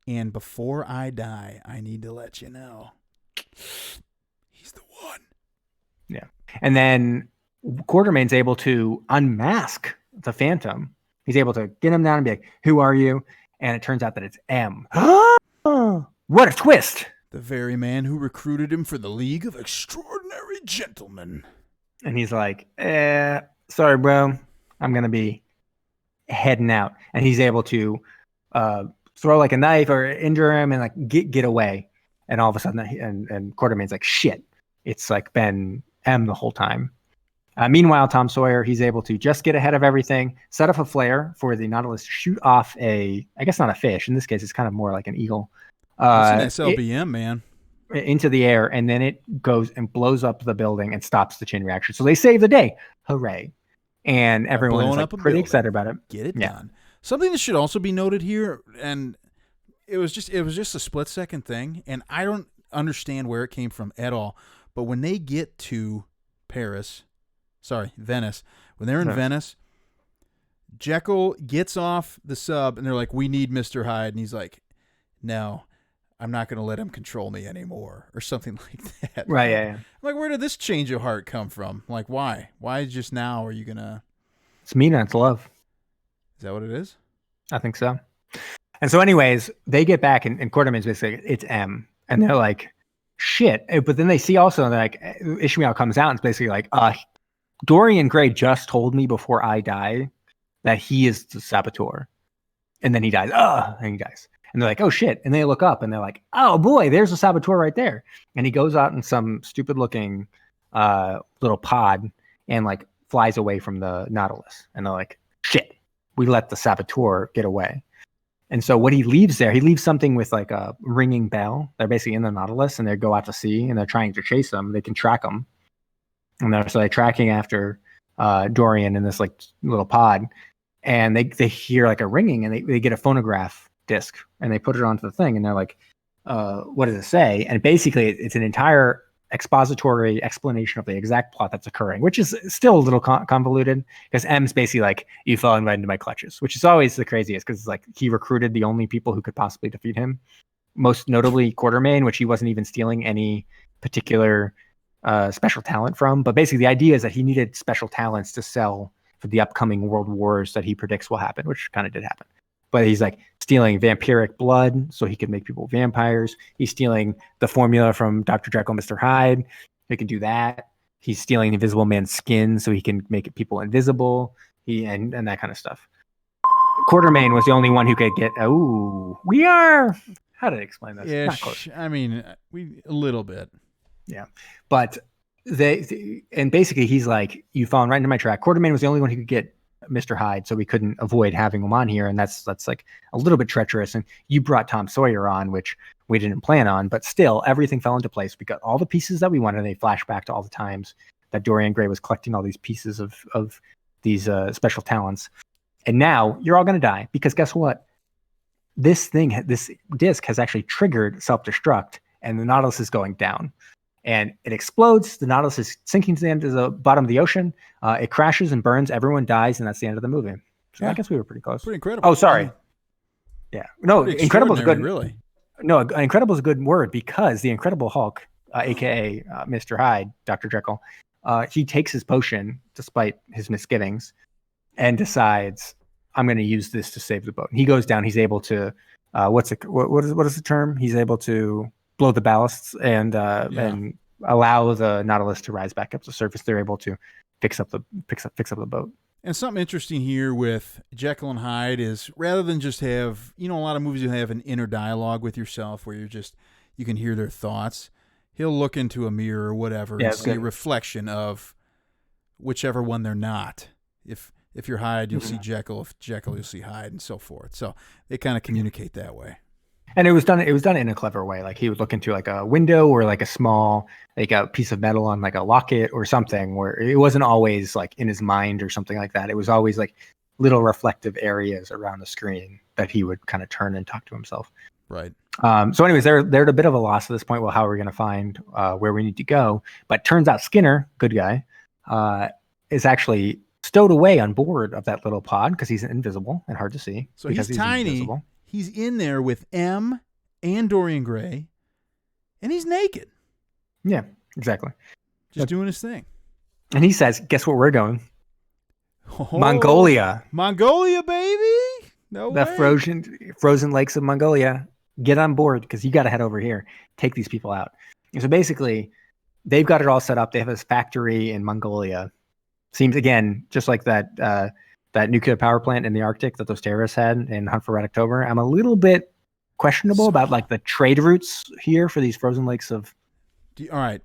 Speaker 1: And before I die, I need to let you know. He's the one.
Speaker 2: Yeah. And then Quartermaine's able to unmask the Phantom. He's able to get him down and be like, who are you? And it turns out that it's M. What a twist.
Speaker 1: The very man who recruited him for the League of Extraordinary Gentlemen.
Speaker 2: And he's like, sorry, bro. I'm going to be heading out. And he's able to throw like a knife or injure him and like get away. And all of a sudden, and Quartermaine's like, shit. It's like been M the whole time. Meanwhile, Tom Sawyer, he's able to just get ahead of everything, set up a flare for the Nautilus to shoot off I guess not a fish. In this case, it's kind of more like an eagle.
Speaker 1: It's an SLBM, man.
Speaker 2: Into the air, and then it goes and blows up the building and stops the chain reaction. So they save the day. Hooray. And everyone is like pretty excited about it.
Speaker 1: Get it done. Something that should also be noted here, and it was just a split-second thing, and I don't understand where it came from at all, but when they get to Venice. When they're in Venice, Jekyll gets off the sub, and they're like, we need Mr. Hyde. And he's like, no, I'm not going to let him control me anymore, or something like that.
Speaker 2: Right, yeah.
Speaker 1: I'm like, where did this change of heart come from? Like, why? Why just now are you going to...
Speaker 2: It's Mina, it's love.
Speaker 1: Is that what it is?
Speaker 2: I think so. And so anyways, they get back, and Quartermaine's basically, it's M. And they're like, shit. But then they see also, like, Ishmael comes out and it's basically like, Dorian Gray just told me before I die that he is the saboteur. And then he dies. And he dies. And they're like, oh, shit. And they look up and they're like, oh, boy, there's a saboteur right there. And he goes out in some stupid-looking little pod and, like, flies away from the Nautilus. And they're like, shit, we let the saboteur get away. And so what he leaves there, he leaves something with, like, a ringing bell. They're basically in the Nautilus, and they go out to sea, and they're trying to chase them. They can track them. And they're so tracking after Dorian in this like little pod, and they hear like a ringing, and they get a phonograph disc, and they put it onto the thing, and they're like, what does it say? And basically it's an entire expository explanation of the exact plot that's occurring, which is still a little convoluted, because M's basically like, you fell right into my clutches, which is always the craziest, because it's like he recruited the only people who could possibly defeat him, most notably Quartermaine, which he wasn't even stealing any particular special talent from. But basically the idea is that he needed special talents to sell for the upcoming world wars that he predicts will happen, which kind of did happen. But he's like stealing vampiric blood so he can make people vampires. He's stealing the formula from Dr. Jekyll and Mr. Hyde. He can do that. He's stealing Invisible Man's skin so he can make people invisible. And that kind of stuff. Quartermaine was the only one who could get, how did I explain this?
Speaker 1: Yeah, I mean, a little bit.
Speaker 2: Yeah, but and basically he's like, you've fallen right into my track. Quartermaine was the only one who could get Mr. Hyde, so we couldn't avoid having him on here, and that's like a little bit treacherous. And you brought Tom Sawyer on, which we didn't plan on, but still everything fell into place. We got all the pieces that we wanted, and they flash back to all the times that Dorian Gray was collecting all these pieces of these special talents. And now you're all going to die, because guess what? This disc has actually triggered self-destruct, and the Nautilus is going down. And it explodes. The Nautilus is sinking to the bottom of the ocean. It crashes and burns. Everyone dies, and that's the end of the movie. So yeah. I guess we were pretty close.
Speaker 1: Pretty incredible.
Speaker 2: Oh, sorry. Yeah. No, incredible is good.
Speaker 1: Really?
Speaker 2: No, incredible is a good word, because the Incredible Hulk, aka Mr. Hyde, Dr. Jekyll, he takes his potion despite his misgivings. and decides I'm going to use this to save the boat. And he goes down. He's able to what is the term? He's able to blow the ballasts and allow the Nautilus to rise back up to the surface. They're able to fix up the boat.
Speaker 1: And something interesting here with Jekyll and Hyde is rather than just have, a lot of movies you have an inner dialogue with yourself where you can hear their thoughts. He'll look into a mirror or whatever and see a reflection of whichever one they're not. If you're Hyde, you'll see Jekyll. If Jekyll, you'll see Hyde, and so forth. So they kind of communicate that way.
Speaker 2: And it was done in a clever way. Like he would look into like a window or like a small, like a piece of metal on like a locket or something, where it wasn't always like in his mind or something like that. It was always like little reflective areas around the screen that he would kind of turn and talk to himself.
Speaker 1: Right.
Speaker 2: So anyways, they're at a bit of a loss at this point. Well, how are we going to find where we need to go? But turns out Skinner, good guy, is actually stowed away on board of that little pod because he's invisible and hard to see.
Speaker 1: So he's tiny. Invisible. He's in there with M and Dorian Gray, and he's naked.
Speaker 2: Yeah, exactly.
Speaker 1: Just doing his thing.
Speaker 2: And he says, guess where we're going? Mongolia.
Speaker 1: Mongolia, baby. No way.
Speaker 2: The frozen lakes of Mongolia. Get on board because you got to head over here. Take these people out. And so basically, they've got it all set up. They have this factory in Mongolia. Seems, again, just like that nuclear power plant in the Arctic that those terrorists had in Hunt for Red October. I'm a little bit questionable about like the trade routes here for these frozen lakes of.
Speaker 1: All right.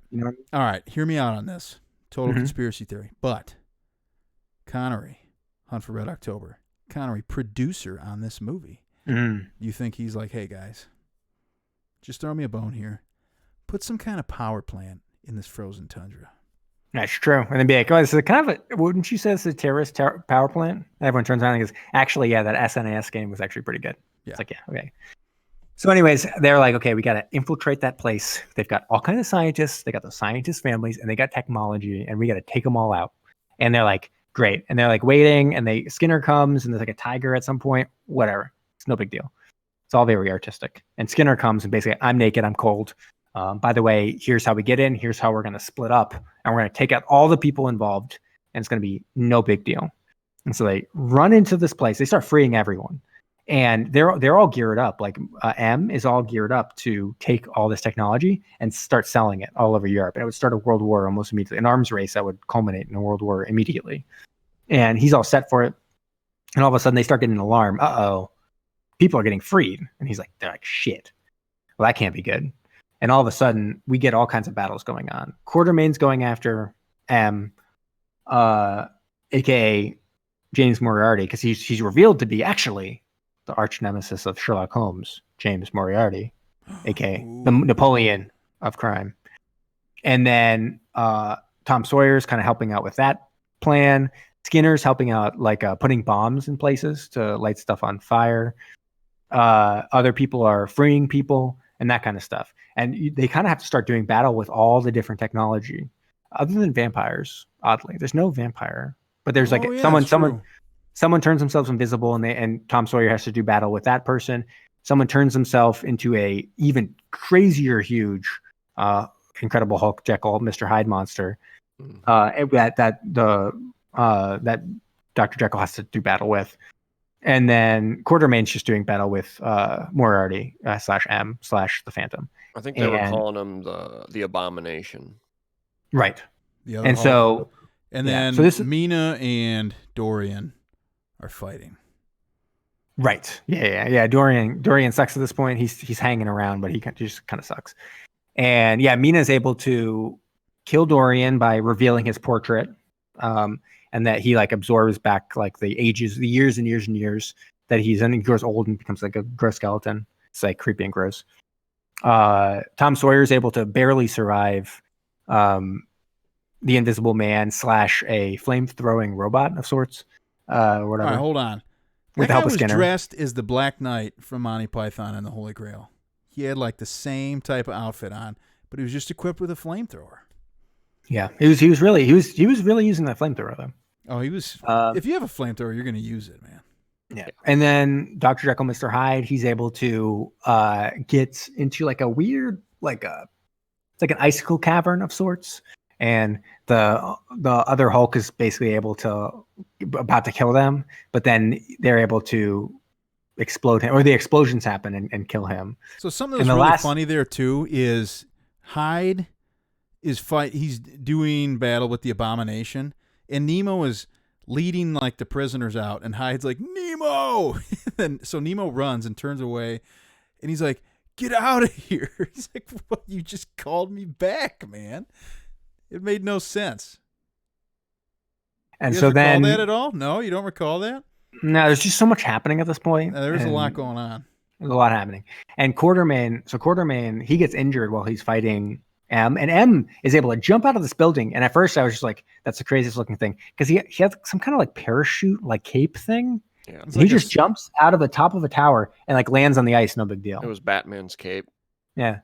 Speaker 1: All right. Hear me out on this. Total conspiracy theory. But Connery, Hunt for Red October, Connery, producer on this movie. You think he's like, hey guys, just throw me a bone here. Put some kind of power plant in this frozen tundra.
Speaker 2: That's true. And then be like, oh, this is kind of wouldn't you say it's a terrorist power plant? And everyone turns around and goes, actually, yeah, that SNES game was actually pretty good.
Speaker 1: Yeah.
Speaker 2: It's like, yeah, okay. So anyways, they're like, okay, we got to infiltrate that place. They've got all kinds of scientists. They got the scientist families and they got technology and we got to take them all out. And they're like, great. And they're like waiting and Skinner comes and there's like a tiger at some point, whatever. It's no big deal. It's all very artistic. And Skinner comes and basically, I'm naked, I'm cold. By the way, here's how we get in. Here's how we're going to split up. And we're going to take out all the people involved. And it's going to be no big deal. And so they run into this place. They start freeing everyone. And they're all geared up. Like M is all geared up to take all this technology and start selling it all over Europe. And it would start a world war almost immediately, an arms race that would culminate in a world war immediately. And he's all set for it. And all of a sudden they start getting an alarm. Uh-oh, people are getting freed. And he's like, they're like, shit. Well, that can't be good. And all of a sudden, we get all kinds of battles going on. Quartermaine's going after M, a.k.a. James Moriarty, because he's revealed to be actually the arch nemesis of Sherlock Holmes, James Moriarty, a.k.a. the Napoleon of crime. And then Tom Sawyer's kind of helping out with that plan. Skinner's helping out, like putting bombs in places to light stuff on fire. Other people are freeing people and that kind of stuff. And they kind of have to start doing battle with all the different technology, other than vampires. Oddly, there's no vampire, but there's like someone turns themselves invisible, and Tom Sawyer has to do battle with that person. Someone turns himself into a even crazier, huge, Incredible Hulk, Jekyll, Mr. Hyde monster. That Dr. Jekyll has to do battle with. And then Quartermaine's just doing battle with Moriarty /M / the Phantom.
Speaker 3: I think they were calling him the Abomination.
Speaker 2: Right.
Speaker 1: And
Speaker 2: so...
Speaker 1: And then so Mina and Dorian are fighting.
Speaker 2: Right. Yeah. Dorian sucks at this point. He's hanging around, but he just kind of sucks. And yeah, Mina's able to kill Dorian by revealing his portrait. And that he like absorbs back like the years and years and years that he's in. He grows old and becomes like a gross skeleton. It's like creepy and gross. Tom Sawyer is able to barely survive the Invisible Man / a flame-throwing robot of sorts. Whatever.
Speaker 1: All right, hold on. That guy was dressed as the Black Knight from Monty Python and the Holy Grail. He had like the same type of outfit on, but he was just equipped with a flamethrower.
Speaker 2: Yeah, he was really using that flamethrower though.
Speaker 1: Oh, he was. If you have a flamethrower, you're going to use it, man.
Speaker 2: Yeah. And then Dr. Jekyll, Mr. Hyde, he's able to get into like a weird, it's like an icicle cavern of sorts. and the other Hulk is basically about to kill them, but then they're able to explode him, or the explosions happen and kill him.
Speaker 1: So something that's really funny there too is Hyde he's doing battle with the Abomination, and Nemo is leading like the prisoners out, and Hyde's like, Nemo! And so Nemo runs and turns away, and he's like, get out of here. He's like, what? You just called me back, man. It made no sense.
Speaker 2: And
Speaker 1: you
Speaker 2: so
Speaker 1: recall
Speaker 2: then
Speaker 1: that at all? No, you don't recall that?
Speaker 2: No, there's just so much happening at this point.
Speaker 1: There's a lot going on.
Speaker 2: There's a lot happening. And Quartermaine, he gets injured while he's fighting M, and M is able to jump out of this building. And at first I was just like, that's the craziest looking thing. Because he has some kind of like parachute, like cape thing. Yeah, he just jumps out of the top of a tower and like lands on the ice, no big deal.
Speaker 3: It was Batman's cape.
Speaker 2: Yeah.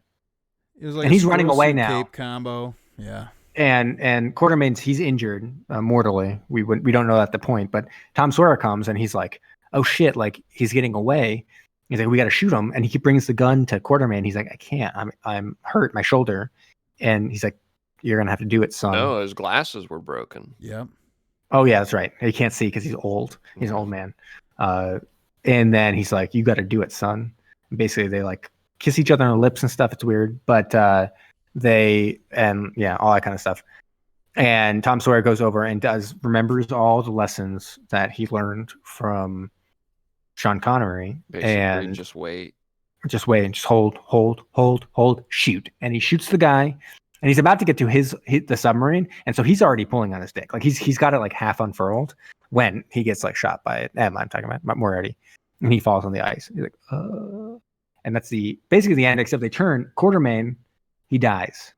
Speaker 1: It was like
Speaker 2: and he's running away now.
Speaker 1: Cape combo. Yeah.
Speaker 2: And Quartermaine's, he's injured mortally. We don't know at the point, but Tom Sawyer comes and he's like, oh shit, like he's getting away. He's like, we got to shoot him. And he brings the gun to Quartermaine. He's like, I can't, I'm hurt, my shoulder. And he's like, you're going to have to do it, son.
Speaker 3: No, his glasses were broken.
Speaker 1: Yep.
Speaker 2: Oh yeah, that's right. He can't see because he's old. He's an old man. And then he's like, you got to do it, son. And basically they like kiss each other on the lips and stuff. It's weird, but all that kind of stuff. And Tom Sawyer goes over and remembers all the lessons that he learned from Sean Connery.
Speaker 3: Basically,
Speaker 2: and
Speaker 3: just wait
Speaker 2: and just hold, shoot. And he shoots the guy, and he's about to get to the submarine. And so he's already pulling on his dick. Like he's got it like half unfurled when he gets like shot by I'm talking about Moriarty, and he falls on the ice. He's like, and that's basically the end, except they turn Quartermaine, he dies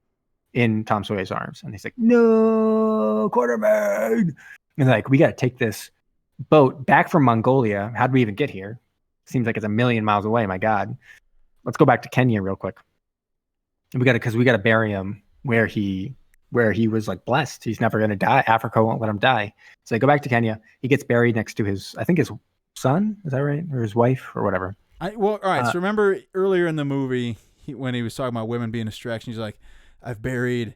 Speaker 2: in Tom Sawyer's arms. And he's like, no, Quartermaine. And like, we got to take this boat back from Mongolia. How'd we even get here? Seems like it's a million miles away. My God. Let's go back to Kenya real quick. And we got to bury him where he was like blessed. He's never going to die. Africa won't let him die. So they go back to Kenya. He gets buried next to his son. Is that right? Or his wife or whatever.
Speaker 1: All right. So remember earlier in the movie, when he was talking about women being distractions, he's like, I've buried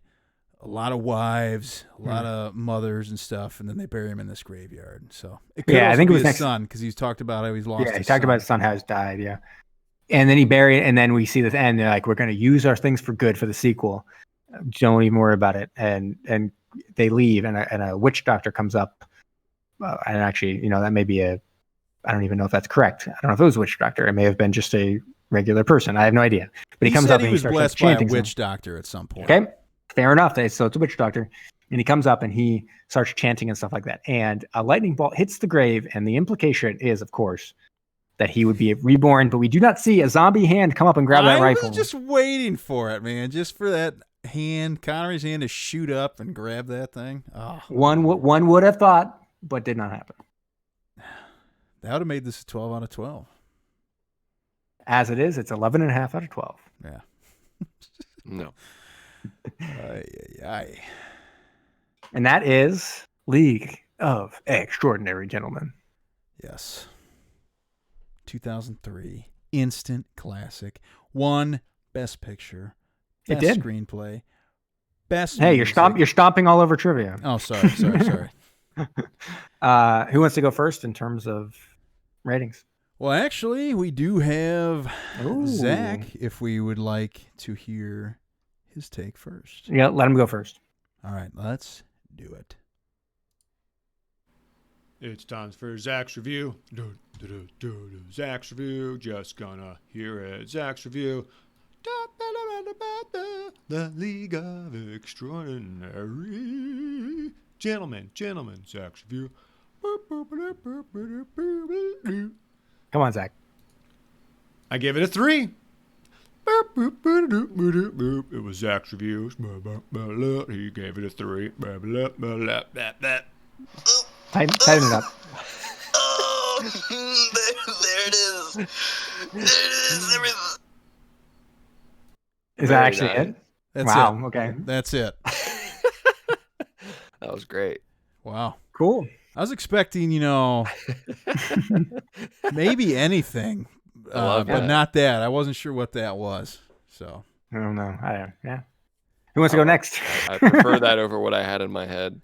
Speaker 1: a lot of wives, a lot of mothers and stuff, and then they bury him in this graveyard. So I think it was his son, because he's talked about how he's lost.
Speaker 2: Yeah, he talked about his son has died. Yeah, and then he buried, and then we see this end. They're like, we're going to use our things for good for the sequel. Don't even worry about it. And they leave, and a witch doctor comes up, and actually, that may be I don't even know if that's correct. I don't know if it was a witch doctor. It may have been just a regular person. I have no idea. But he comes up and he starts
Speaker 1: blessed
Speaker 2: chanting.
Speaker 1: By a witch doctor at some point.
Speaker 2: Okay. Fair enough. So it's a witch doctor. And he comes up and he starts chanting and stuff like that. And a lightning bolt hits the grave. And the implication is, of course, that he would be reborn. But we do not see a zombie hand come up and grab that rifle.
Speaker 1: I was just waiting for it, man. Just for that hand, Connery's hand, to shoot up and grab that thing. Oh.
Speaker 2: One would have thought, but did not happen.
Speaker 1: That would have made this a 12 out of 12.
Speaker 2: As it is, it's 11.5 out of 12.
Speaker 1: Yeah.
Speaker 3: No.
Speaker 2: And that is League of Extraordinary Gentlemen.
Speaker 1: Yes. 2003. Instant classic. Won Best Picture. Best Screenplay. Best music.
Speaker 2: You're stomping all over trivia.
Speaker 1: Oh, sorry.
Speaker 2: Who wants to go first in terms of ratings?
Speaker 1: Well, actually, we do have Zach, if we would like to hear his take first.
Speaker 2: Yeah, let him go first.
Speaker 1: All right, let's do it.
Speaker 5: It's time for Zach's review. Zach's review. Just gonna hear it. Zach's review. The League of Extraordinary Gentlemen. Zach's review.
Speaker 2: Come on, Zach.
Speaker 5: I gave it a 3. It was Zach's review. He gave it a 3.
Speaker 2: Tighten it up.
Speaker 6: Oh, there it is.
Speaker 2: Is that actually it?
Speaker 1: That's
Speaker 2: wow.
Speaker 1: It.
Speaker 2: Okay.
Speaker 1: That's it.
Speaker 3: That was great.
Speaker 1: Wow.
Speaker 2: Cool.
Speaker 1: I was expecting, maybe anything, but not that. I wasn't sure what that was. So
Speaker 2: I don't know. Yeah. Who wants to go next?
Speaker 3: I prefer that over what I had in my head.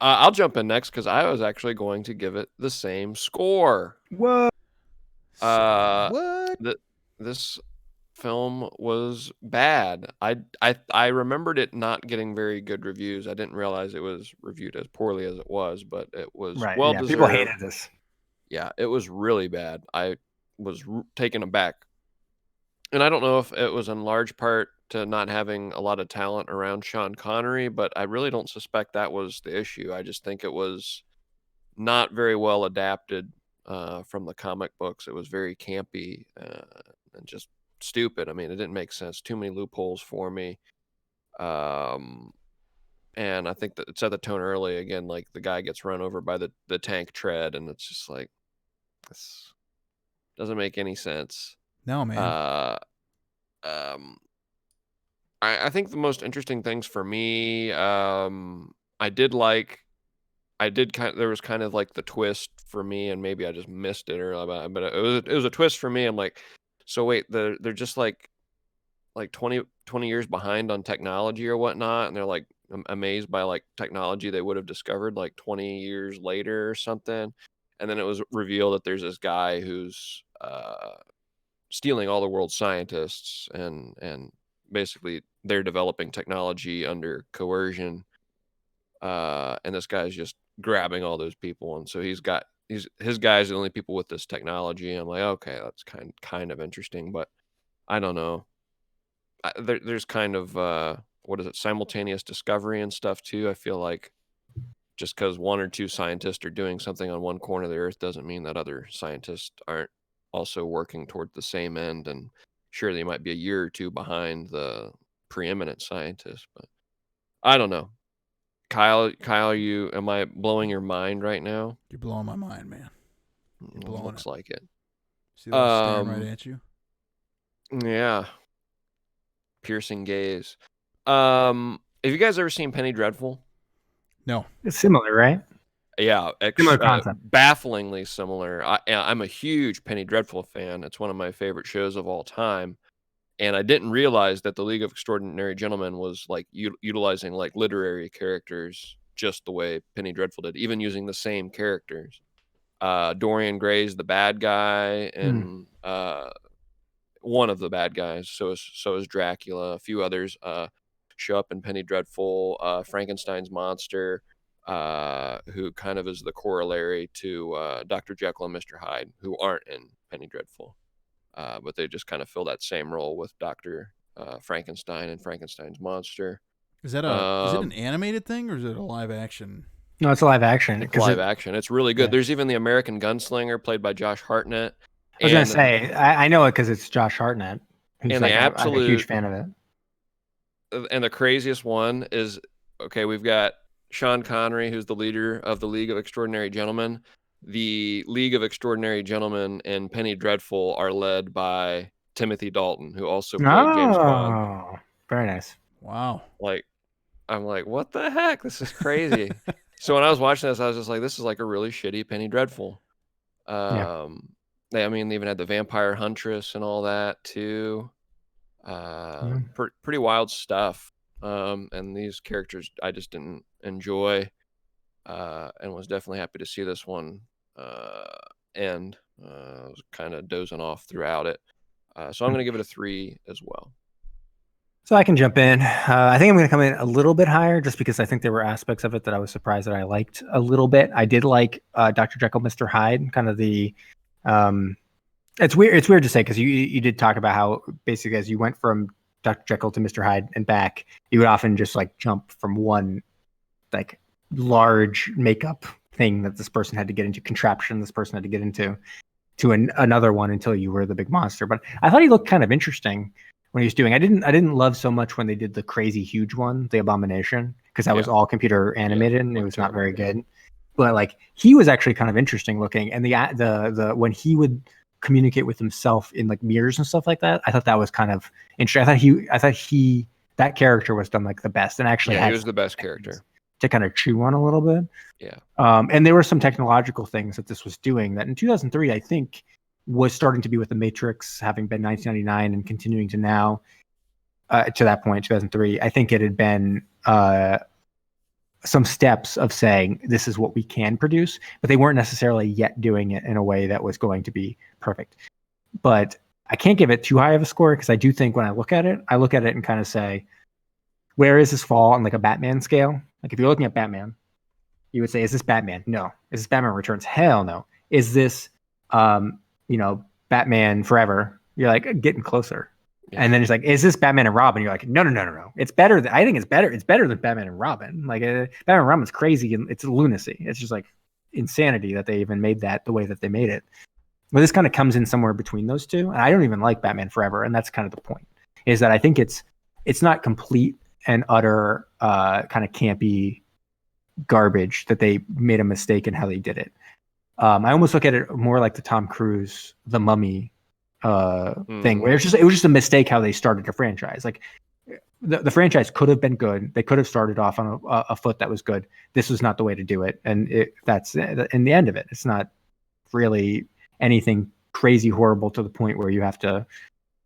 Speaker 3: I'll jump in next because I was actually going to give it the same score.
Speaker 2: What?
Speaker 1: What?
Speaker 3: This film was bad. I remembered it not getting very good reviews. I didn't realize it was reviewed as poorly as it was, but it was well deserved.
Speaker 2: People hated this.
Speaker 3: Yeah, it was really bad. I was taken aback. And I don't know if it was in large part to not having a lot of talent around Sean Connery, but I really don't suspect that was the issue. I just think it was not very well adapted from the comic books. It was very campy and just stupid. I mean, it didn't make sense. Too many loopholes for me. And I think that it set the tone early again, like the guy gets run over by the tank tread, and it's just like, this doesn't make any sense.
Speaker 1: No, man.
Speaker 3: I think the most interesting things for me, there was kind of like the twist for me, and maybe I just missed it, but it was a twist for me. I'm like, so wait, they're just like 20 years behind on technology or whatnot, and they're like amazed by like technology they would have discovered like 20 years later or something. And then it was revealed that there's this guy who's stealing all the world's scientists, and basically they're developing technology under coercion. And this guy's just grabbing all those people, and so his guys are the only people with this technology. I'm like, okay, that's kind of interesting, but I don't know. There's kind of simultaneous discovery and stuff too. I feel like just because one or two scientists are doing something on one corner of the earth doesn't mean that other scientists aren't also working toward the same end. And sure, they might be a year or two behind the preeminent scientists, but I don't know. Kyle, am I blowing your mind right now?
Speaker 1: You're blowing my mind, man.
Speaker 3: Looks like it.
Speaker 1: See that staring right at you?
Speaker 3: Yeah. Piercing gaze. Have you guys ever seen Penny Dreadful?
Speaker 1: No.
Speaker 2: It's similar, right?
Speaker 3: Yeah,
Speaker 2: similar concept.
Speaker 3: Bafflingly similar. I'm a huge Penny Dreadful fan. It's one of my favorite shows of all time. And I didn't realize that the League of Extraordinary Gentlemen was like utilizing like literary characters just the way Penny Dreadful did, even using the same characters. Dorian Gray's the bad guy, and one of the bad guys. So is Dracula. A few others show up in Penny Dreadful. Frankenstein's monster, who kind of is the corollary to Dr. Jekyll and Mr. Hyde, who aren't in Penny Dreadful. But they just kind of fill that same role with Dr. Frankenstein and Frankenstein's monster.
Speaker 1: Is that is it an animated thing or is it a live action?
Speaker 2: No, it's a live action.
Speaker 3: It's live action. It's really good. Yeah. There's even the American Gunslinger played by Josh Hartnett.
Speaker 2: I was going to say, I know it because it's Josh Hartnett. Who's like I'm a huge fan of it.
Speaker 3: And the craziest one is, okay, we've got Sean Connery, who's the leader of the League of Extraordinary Gentlemen. The League of Extraordinary Gentlemen and Penny Dreadful are led by Timothy Dalton, who also played James Bond.
Speaker 2: Very nice.
Speaker 1: Wow.
Speaker 3: I'm like, what the heck? This is crazy. So when I was watching this, I was just like, this is like a really shitty Penny Dreadful. They even had the Vampire Huntress and all that too. Pretty wild stuff. And these characters I just didn't enjoy, and was definitely happy to see this one end. I was kind of dozing off throughout it. So I'm going to give it a 3 as well.
Speaker 2: So I can jump in. I think I'm going to come in a little bit higher just because I think there were aspects of it that I was surprised that I liked a little bit. I did like Dr. Jekyll, Mr. Hyde, kind of the... It's weird to say because you did talk about how basically as you went from Dr. Jekyll to Mr. Hyde and back, you would often just like jump from one like large makeup thing that this person had to get into, contraption this person had to get into, to another one until you were the big monster. But I thought he looked kind of interesting when he was doing. I didn't love so much when they did the crazy huge one, the Abomination, because that was all computer animated and it was not very good. But like he was actually kind of interesting looking, and the when he would communicate with himself in like mirrors and stuff like that, I thought that was kind of interesting. I thought that character was done like the best, and actually
Speaker 3: he was the best character
Speaker 2: to kind of chew on a little bit.
Speaker 3: Yeah.
Speaker 2: And there were some technological things that this was doing that in 2003 I think was starting to be with the Matrix, having been 1999 and continuing to now. to that point, 2003, I think it had been some steps of saying this is what we can produce, but they weren't necessarily yet doing it in a way that was going to be perfect. But I can't give it too high of a score because I do think when I look at it and kind of say, where is this fall on like a Batman scale? Like if you're looking at Batman, you would say, is this Batman? No. Is this Batman Returns? Hell no. Is this, Batman Forever? You're like getting closer. Yeah. And then it's like, is this Batman and Robin? You're like, no. It's better. I think it's better. It's better than Batman and Robin. Like Batman and Robin's crazy and it's lunacy. It's just like insanity that they even made that the way that they made it. But this kind of comes in somewhere between those two. And I don't even like Batman Forever. And that's kind of the point, is that I think it's not complete and utter kind of campy garbage that they made a mistake in how they did it. I almost look at it more like the Tom Cruise, The Mummy thing, where it was just a mistake how they started the franchise. Like the franchise could have been good. They could have started off on a foot that was good. This was not the way to do it. And that's in the end of it. It's not really anything crazy horrible to the point where you have to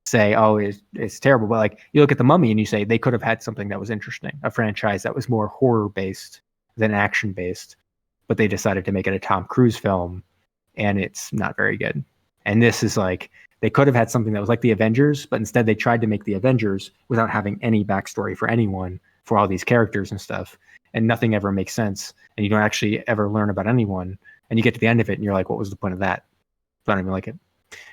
Speaker 2: say, oh, it's terrible. But like you look at The Mummy and you say they could have had something that was interesting, a franchise that was more horror based than action based, but they decided to make it a Tom Cruise film and it's not very good. And this is like, they could have had something that was like the Avengers, but instead they tried to make the Avengers without having any backstory for anyone, for all these characters and stuff. And nothing ever makes sense. And you don't actually ever learn about anyone. And you get to the end of it and you're like, what was the point of that? I don't even like it.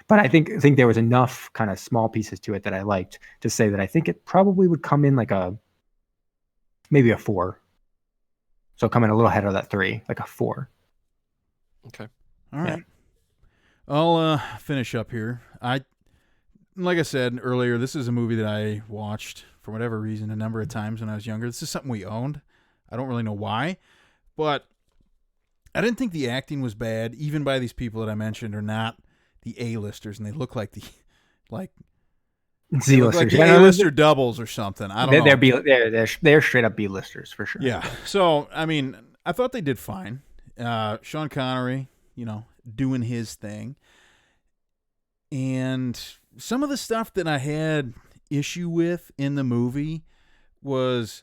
Speaker 2: But I think there was enough kind of small pieces to it that I liked to say that I think it probably would come in like maybe a 4. So come in a little ahead of that 3, like a 4.
Speaker 3: Okay.
Speaker 1: All right. I'll finish up here. Like I said earlier, this is a movie that I watched for whatever reason a number of times when I was younger. This is something we owned. I don't really know why, but I didn't think the acting was bad, even by these people that I mentioned are not the A-listers, and they look like
Speaker 2: Z-listers.
Speaker 1: Like the A-lister doubles or something. I don't know.
Speaker 2: They're straight up B-listers for sure.
Speaker 1: Yeah. So, I mean, I thought they did fine. Sean Connery, doing his thing. And some of the stuff that I had issue with in the movie was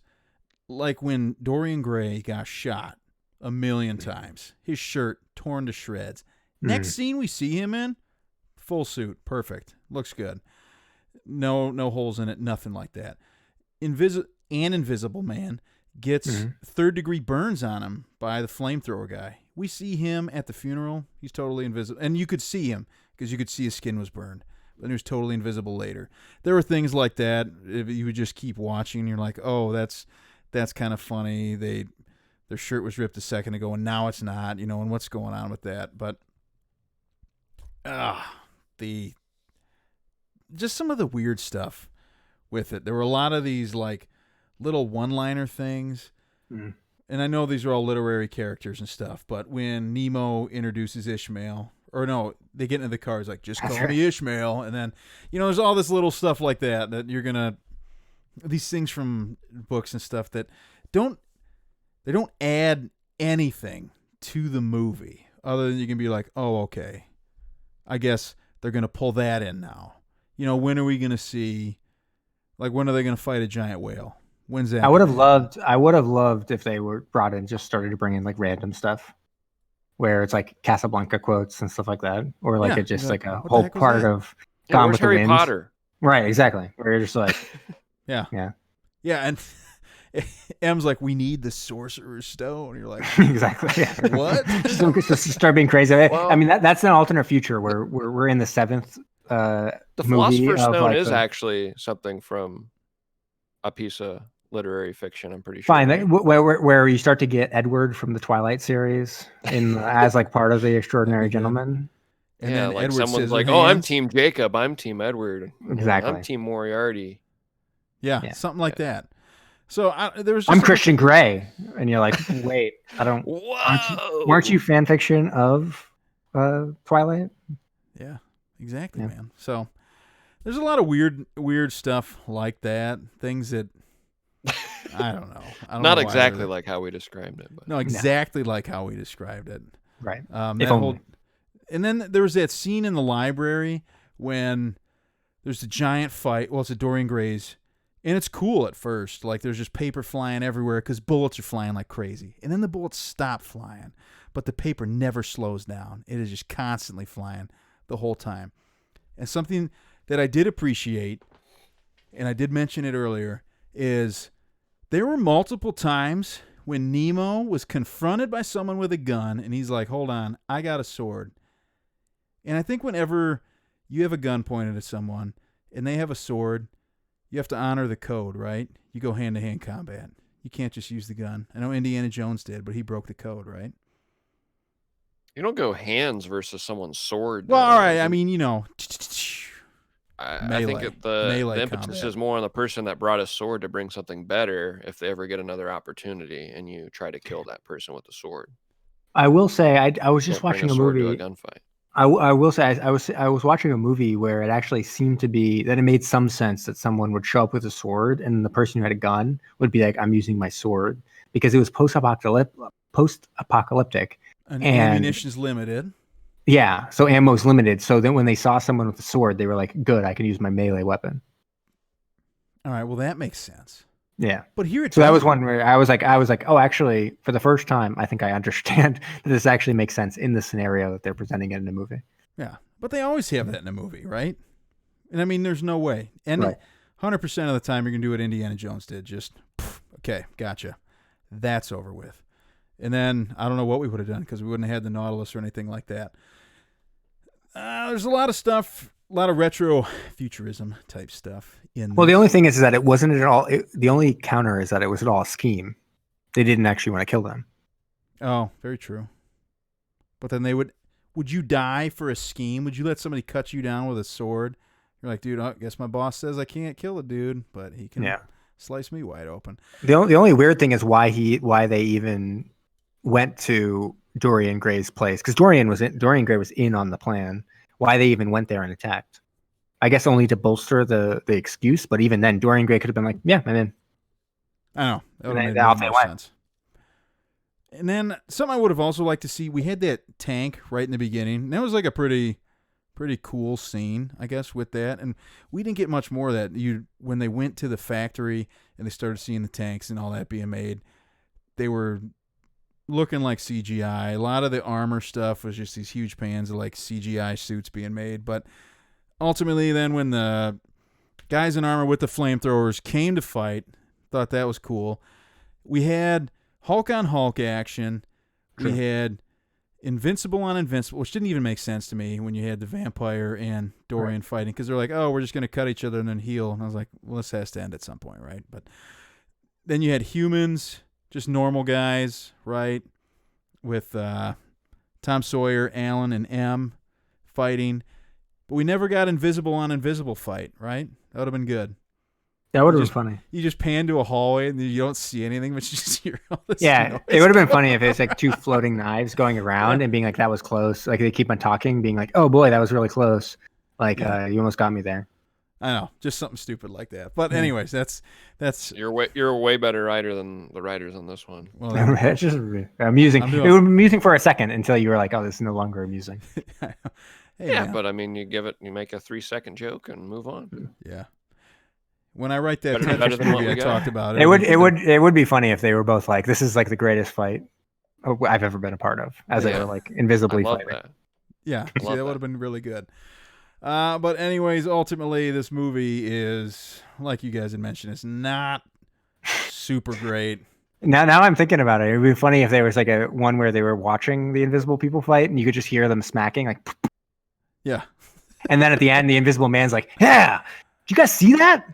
Speaker 1: like when Dorian Gray got shot a million times. His shirt torn to shreds. Next scene we see him in, full suit, perfect. Looks good. No holes in it, nothing like that. Invisible Man gets third-degree burns on him by the flamethrower guy. We see him at the funeral. He's totally invisible. And you could see him because you could see his skin was burned. Then he was totally invisible later. There were things like that. If you would just keep watching, and you're like, oh, that's kind of funny. Their shirt was ripped a second ago, and now it's not, and what's going on with that. But just some of the weird stuff with it. There were a lot of these like little one-liner things. And I know these are all literary characters and stuff, but when Nemo introduces Ishmael, or no, they get into the car, it's like, just call me Ishmael. And then, there's all this little stuff like that you're going to, these things from books and stuff that they don't add anything to the movie other than you can be like, oh, okay, I guess they're going to pull that in now. When are we going to see, like, when are they going to fight a giant whale? When's that?
Speaker 2: I would have loved if they were brought in, just started to bring in like random stuff where it's like Casablanca quotes and stuff like that. Or like it's just like a whole part of Gone with the Wind.
Speaker 3: Harry Potter.
Speaker 2: Right, exactly. Where you're just like,
Speaker 1: yeah. And M's like, we need the Sorcerer's Stone. You're like,
Speaker 2: exactly. Yeah.
Speaker 1: What?
Speaker 2: Just start being crazy. Well, I mean, that's an alternate future where we're in the 7th
Speaker 3: the
Speaker 2: movie.
Speaker 3: Philosopher's Stone is actually something from a piece of literary fiction, I'm pretty sure.
Speaker 2: Fine, where you start to get Edward from the Twilight series as like part of the Extraordinary Gentleman.
Speaker 3: And then like Edward someone's like, "Oh, I'm Team Jacob. I'm Team Edward.
Speaker 2: Exactly.
Speaker 3: I'm Team Moriarty."
Speaker 1: Yeah, something like that. So there was.
Speaker 2: I'm Christian Grey, and you're like, "Wait, I don't." Weren't you fan fiction of Twilight?
Speaker 1: Yeah, exactly, man. So there's a lot of weird stuff like that. Things that I don't know.
Speaker 3: Not exactly like how we described it, but
Speaker 1: exactly like how we described it.
Speaker 2: Right.
Speaker 1: And then there was that scene in the library when there's a giant fight. Well, it's a Dorian Gray's And it's cool at first. Like, there's just paper flying everywhere because bullets are flying like crazy. And then the bullets stop flying, but the paper never slows down. It is just constantly flying the whole time. And something that I did appreciate, and I did mention it earlier, is there were multiple times when Nemo was confronted by someone with a gun, and he's like, hold on, I got a sword. And I think whenever you have a gun pointed at someone and they have a sword, you have to honor the code, right? You go hand-to-hand combat. You can't just use the gun. I know Indiana Jones did, but he broke the code, right?
Speaker 3: You don't go hands versus someone's sword.
Speaker 1: Well, all right. I mean, you know,
Speaker 3: I think the impetus
Speaker 1: combat
Speaker 3: is more on the person that brought a sword to bring something better if they ever get another opportunity and you try to kill that person with the sword.
Speaker 2: I will say I was just watching a movie.
Speaker 3: To a gunfight.
Speaker 2: I will say I was watching a movie where it actually seemed to be that it made some sense that someone would show up with a sword and the person who had a gun would be like, I'm using my sword, because it was post-apocalyptic.
Speaker 1: And ammunition's limited.
Speaker 2: Yeah, so ammo's limited. So then when they saw someone with a sword, they were like, good, I can use my melee weapon.
Speaker 1: All right, well, that makes sense.
Speaker 2: Yeah.
Speaker 1: But here it's...
Speaker 2: So that was one where I was like, oh, actually, for the first time, I think I understand that this actually makes sense in the scenario that they're presenting it in a movie.
Speaker 1: Yeah, but they always have that in a movie, right? And I mean, there's no way. And
Speaker 2: right.
Speaker 1: 100% of the time, you're going to do what Indiana Jones did. Just, okay, gotcha. That's over with. And then, I don't know what we would have done because we wouldn't have had the Nautilus or anything like that. There's a lot of stuff, a lot of retro futurism type stuff in
Speaker 2: Well, the only thing is that it wasn't at all. The only counter is that it was at all a scheme. They didn't actually want to kill them.
Speaker 1: Oh, very true. But then they would you die for a scheme? Would you let somebody cut you down with a sword? You're like, dude, I guess my boss says I can't kill a dude, but he can slice me wide open.
Speaker 2: The only weird thing is why they even went to Dorian Gray's place, because Dorian Gray was in on the plan. Why they even went there and attacked? I guess only to bolster the excuse, but even then, Dorian Gray could have been like, "Yeah, I'm in."
Speaker 1: I know. That would have made more sense. And then something I would have also liked to see. We had that tank right in the beginning. And that was like a pretty cool scene, I guess, with that. And we didn't get much more of that. When they went to the factory and they started seeing the tanks and all that being made, they were looking like CGI. A lot of the armor stuff was just these huge pans of like CGI suits being made. But ultimately then when the guys in armor with the flamethrowers came to fight, thought that was cool. We had Hulk on Hulk action. True. We had Invincible on Invincible, which didn't even make sense to me when you had the vampire and Dorian fighting, because they're like, oh, we're just going to cut each other and then heal. And I was like, well, this has to end at some point, right? But then you had humans, just normal guys, right, with Tom Sawyer, Alan, and M fighting. But we never got Invisible on Invisible fight, right? That would have been good.
Speaker 2: That would have been funny.
Speaker 1: You just pan to a hallway and you don't see anything, but you just hear all this noise.
Speaker 2: It would have been funny if it's like two floating knives going around and being like, that was close. Like they keep on talking, being like, oh boy, that was really close. Like you almost got me there.
Speaker 1: I know, just something stupid like that. But anyways, that's
Speaker 3: you're a way better writer than the writers on this one.
Speaker 2: Well, it's just amusing. It would be amusing for a second until you were like, oh, this is no longer amusing.
Speaker 1: Hey,
Speaker 3: yeah,
Speaker 1: man.
Speaker 3: but I mean, you make a 3-second joke and move on.
Speaker 1: Yeah. When I write that Tetris movie, I talked about it.
Speaker 2: It would be funny if they were both like, this is like the greatest fight I've ever been a part of, as they were like invisibly fighting.
Speaker 3: That.
Speaker 1: Yeah, that would have been really good. But anyways, ultimately, this movie is, like you guys had mentioned, it's not super great.
Speaker 2: Now I'm thinking about it. It would be funny if there was like a one where they were watching the invisible people fight, and you could just hear them smacking, like.
Speaker 1: Yeah.
Speaker 2: And then at the end, the invisible man's like, "Yeah, did you guys see that?"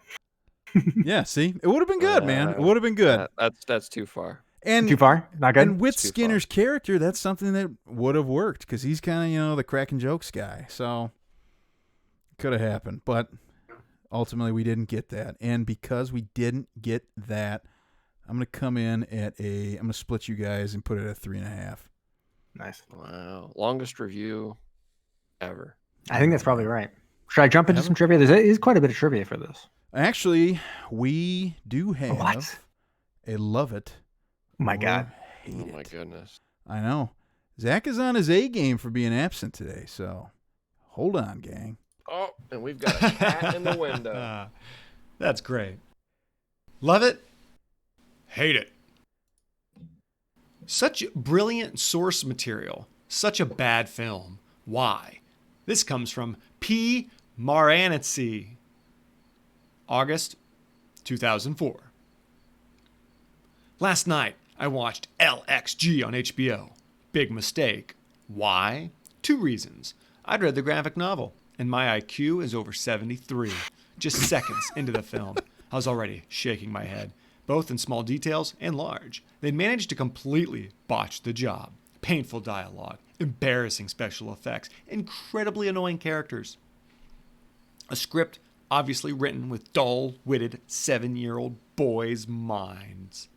Speaker 1: Yeah. See, it would have been good, man. It would have been good.
Speaker 3: That's too far.
Speaker 2: And too far? Not good.
Speaker 1: And with Skinner's character, that's something that would have worked because he's kind of the cracking jokes guy. So. Could have happened, but ultimately we didn't get that. And because we didn't get that, I'm going to come in I'm going to split you guys and put it at 3.5.
Speaker 2: Nice.
Speaker 3: Wow. Longest review ever.
Speaker 2: I think that's probably right. Should I jump into some trivia? There is quite a bit of trivia for this.
Speaker 1: Actually, we do have a love it.
Speaker 2: Oh my God.
Speaker 3: Oh my goodness.
Speaker 1: I know. Zach is on his A game for being absent today, so hold on, gang.
Speaker 3: Oh, and we've got a cat in the window.
Speaker 5: That's great. Love it. Hate it. Such brilliant source material. Such a bad film. Why? This comes from P. Moriarty. August 2004. Last night, I watched LXG on HBO. Big mistake. Why? 2 reasons. I'd read the graphic novel, and my IQ is over 73. Just seconds into the film, I was already shaking my head, both in small details and large. They'd managed to completely botch the job. Painful dialogue, embarrassing special effects, incredibly annoying characters. A script obviously written with dull-witted 7-year-old boys' minds.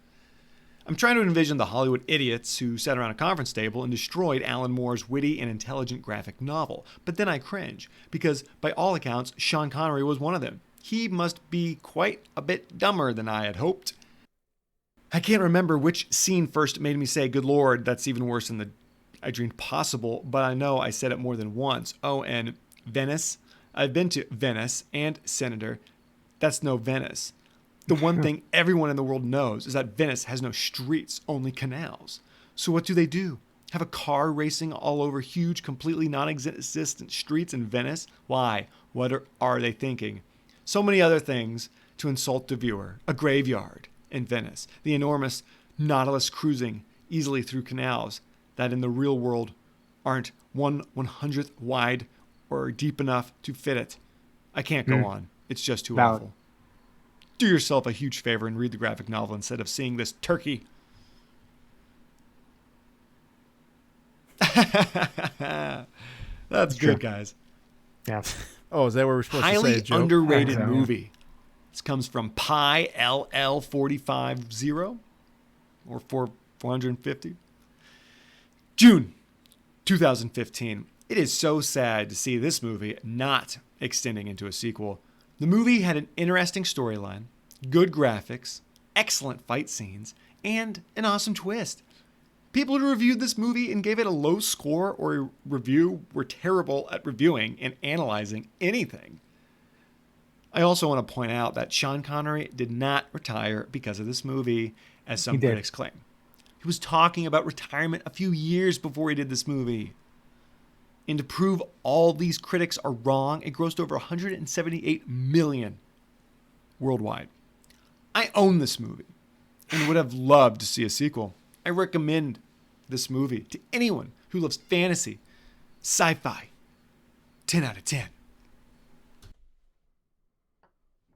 Speaker 5: I'm trying to envision the Hollywood idiots who sat around a conference table and destroyed Alan Moore's witty and intelligent graphic novel. But then I cringe, because by all accounts, Sean Connery was one of them. He must be quite a bit dumber than I had hoped. I can't remember which scene first made me say, "Good Lord, that's even worse than I dreamed possible," but I know I said it more than once. Oh, and Venice. I've been to Venice, and Senator, that's no Venice. The one thing everyone in the world knows is that Venice has no streets, only canals. So what do? Have a car racing all over huge, completely non-existent streets in Venice? Why? What are they thinking? So many other things to insult the viewer. A graveyard in Venice. The enormous Nautilus cruising easily through canals that in the real world aren't 1/100th wide or deep enough to fit it. I can't go on. It's just too awful. Do yourself a huge favor and read the graphic novel instead of seeing this turkey. That's good, guys.
Speaker 2: Yeah.
Speaker 1: Oh, is that what we're supposed to say?
Speaker 5: Highly
Speaker 1: Joe?
Speaker 5: underrated movie. This comes from Pi LL450 or 450. June 2015. It is so sad to see this movie not extending into a sequel. The movie had an interesting storyline, good graphics, excellent fight scenes, and an awesome twist. People who reviewed this movie and gave it a low score or a review were terrible at reviewing and analyzing anything. I also want to point out that Sean Connery did not retire because of this movie, as some critics claim. He was talking about retirement a few years before he did this movie. And to prove all these critics are wrong, it grossed over $178 million worldwide. I own this movie and would have loved to see a sequel. I recommend this movie to anyone who loves fantasy, sci-fi. 10 out of 10.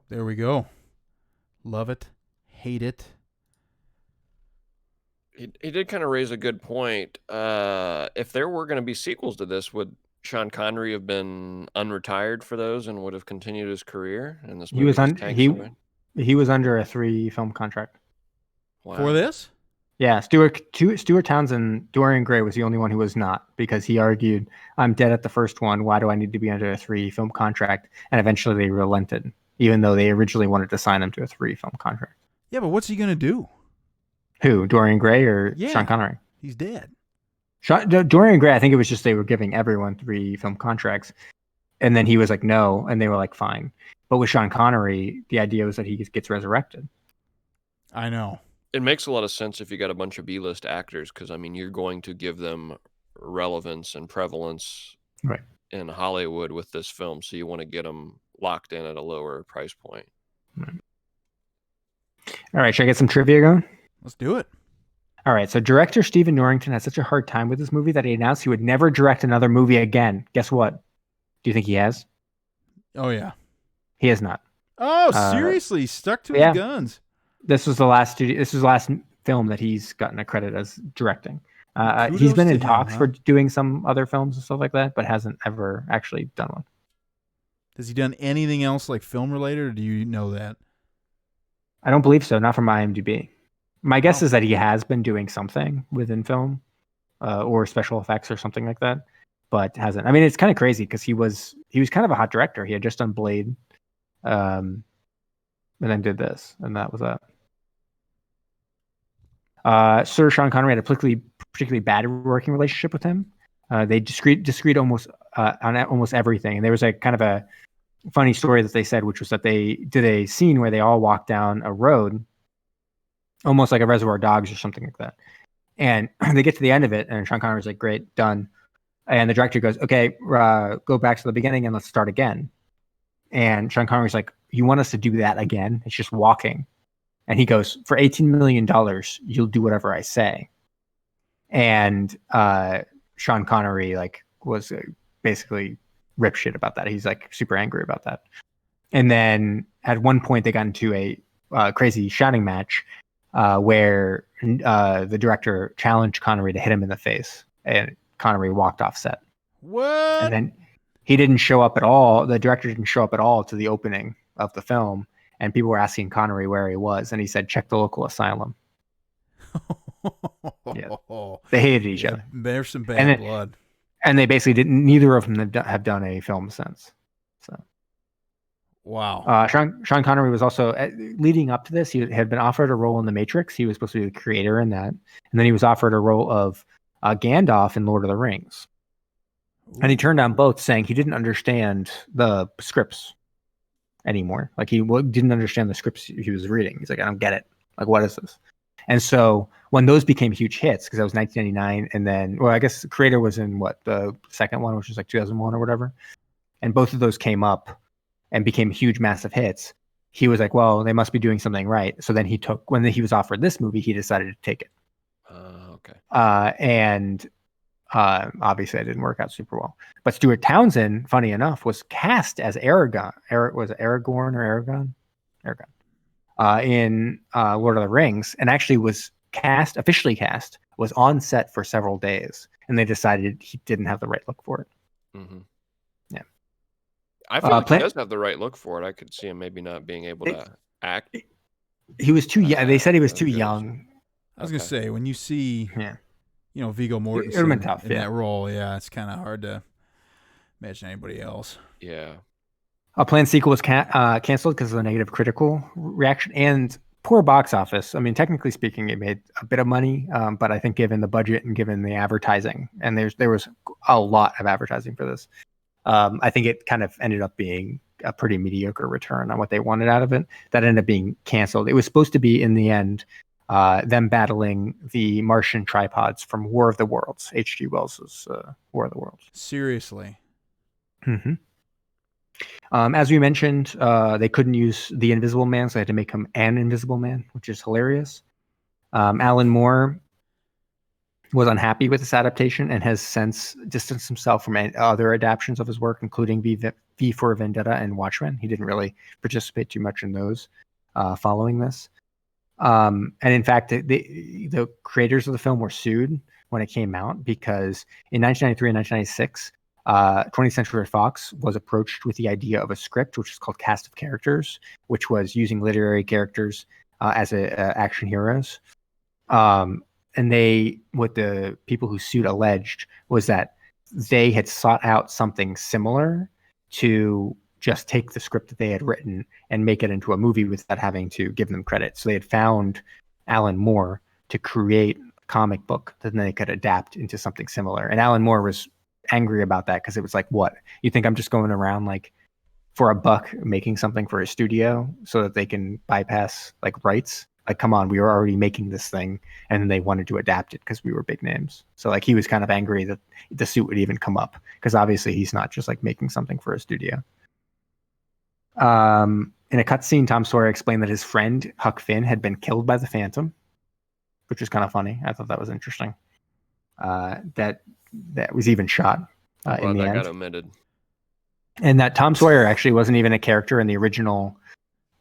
Speaker 1: There we go. Love it. Hate it.
Speaker 3: He did kind of raise a good point. If there were going to be sequels to this, would Sean Connery have been unretired for those and would have continued his career? And this movie
Speaker 2: he was under a 3-film contract.
Speaker 3: Wow.
Speaker 1: For this?
Speaker 2: Yeah, Stuart Townsend, Dorian Gray was the only one who was not, because he argued, "I'm dead at the first one. Why do I need to be under a 3-film contract?" And eventually they relented, even though they originally wanted to sign him to a 3-film contract.
Speaker 1: Yeah, but what's he going to do?
Speaker 2: Who, Dorian Gray or Sean Connery?
Speaker 1: He's dead.
Speaker 2: Dorian Gray, I think it was just they were giving everyone 3-film contracts, and then he was like, no, and they were like, fine. But with Sean Connery, the idea was that he gets resurrected.
Speaker 1: I know.
Speaker 3: It makes a lot of sense if you got a bunch of B-list actors, because, I mean, you're going to give them relevance and prevalence in Hollywood with this film, so you want to get them locked in at a lower price point.
Speaker 2: Right. All right, should I get some trivia going?
Speaker 1: Let's do it.
Speaker 2: All right, so director Stephen Norrington had such a hard time with this movie that he announced he would never direct another movie again. Guess what? Do you think he has?
Speaker 1: Oh, yeah.
Speaker 2: He has not.
Speaker 1: Oh, seriously? Stuck to his guns.
Speaker 2: This was the last film that he's gotten a credit as directing. He's been in talks for doing some other films and stuff like that, but hasn't ever actually done one.
Speaker 1: Has he done anything else like film related, or do you know that?
Speaker 2: I don't believe so. Not from IMDb. My guess is that he has been doing something within film or special effects or something like that, but hasn't. I mean, it's kind of crazy because he was kind of a hot director. He had just done Blade, and then did this, and that was that. Sir Sean Connery had a particularly bad working relationship with him. They disagreed almost on almost everything, and there was a kind of a funny story that they said, which was that they did a scene where they all walked down a road, almost like a Reservoir Dogs or something like that. And they get to the end of it, and Sean Connery's like, "Great, done." And the director goes, "Okay, go back to the beginning and let's start again." And Sean Connery's like, "You want us to do that again? It's just walking." And he goes, "For $18 million, you'll do whatever I say." And Sean Connery was basically rip shit about that. He's like super angry about that. And then at one point they got into a crazy shouting match where the director challenged Connery to hit him in the face, and Connery walked off set.
Speaker 1: What?
Speaker 2: And then he didn't show up at all. The director didn't show up at all to the opening of the film, and people were asking Connery where he was, and he said, "Check the local asylum." Yeah. They hated each other.
Speaker 1: There's some bad blood.
Speaker 2: And they basically didn't. Neither of them have done a film since. So,
Speaker 1: wow.
Speaker 2: Sean Connery was also leading up to this. He had been offered a role in The Matrix. He was supposed to be the creator in that, and then he was offered a role of Gandalf in Lord of the Rings. Ooh. And he turned down both, saying he didn't understand the scripts anymore. Like he didn't understand the scripts he was reading. He's like, "I don't get it. Like, what is this?" And so when those became huge hits, because that was 1999, and then, well, I guess the creator was in the second one, which was like 2001 or whatever. And both of those came up and became huge, massive hits. He was like, well, they must be doing something right. So then when he was offered this movie, he decided to take it.
Speaker 3: Okay.
Speaker 2: And obviously it didn't work out super well. But Stuart Townsend, funny enough, was cast as Aragorn. Was it Aragorn or Aragon? Aragon. In Lord of the Rings, and actually was officially cast, was on set for several days, and they decided he didn't have the right look for it.
Speaker 3: Mm-hmm.
Speaker 2: Yeah.
Speaker 3: I feel like he does have the right look for it. I could see him maybe not being able to act.
Speaker 2: He was too young. They said he was too young.
Speaker 1: I was going to say, when you see, Viggo Mortensen
Speaker 2: it would tough,
Speaker 1: in that role, it's kind of hard to imagine anybody else.
Speaker 3: Yeah.
Speaker 2: A planned sequel was canceled because of the negative critical reaction and poor box office. I mean, technically speaking, it made a bit of money, but I think given the budget and given the advertising, and there was a lot of advertising for this, I think it kind of ended up being a pretty mediocre return on what they wanted out of it. That ended up being canceled. It was supposed to be, in the end, them battling the Martian tripods from War of the Worlds, H.G. Wells's War of the Worlds.
Speaker 1: Seriously.
Speaker 2: Mm-hmm. As we mentioned, they couldn't use the Invisible Man, so they had to make him an Invisible Man, which is hilarious. Alan Moore was unhappy with this adaptation and has since distanced himself from other adaptations of his work, including V for Vendetta and Watchmen. He didn't really participate too much in those following this. And in fact, the creators of the film were sued when it came out because in 1993 and 1996, 20th Century Fox was approached with the idea of a script, which is called Cast of Characters, which was using literary characters as action heroes. And what the people who sued alleged was that they had sought out something similar to just take the script that they had written and make it into a movie without having to give them credit. So they had found Alan Moore to create a comic book that then they could adapt into something similar. And Alan Moore was angry about that because it was like, what, you think I'm just going around like for a buck making something for a studio so that they can bypass like rights? Like, come on, we were already making this thing and then they wanted to adapt it because we were big names. So like he was kind of angry that the suit would even come up because obviously he's not just like making something for a studio. In a cutscene, Tom Sawyer explained that his friend Huck Finn had been killed by the Phantom, which was kind of funny. I thought that was interesting. That was even shot in the end.
Speaker 3: Got omitted.
Speaker 2: And that Tom Sawyer actually wasn't even a character in the original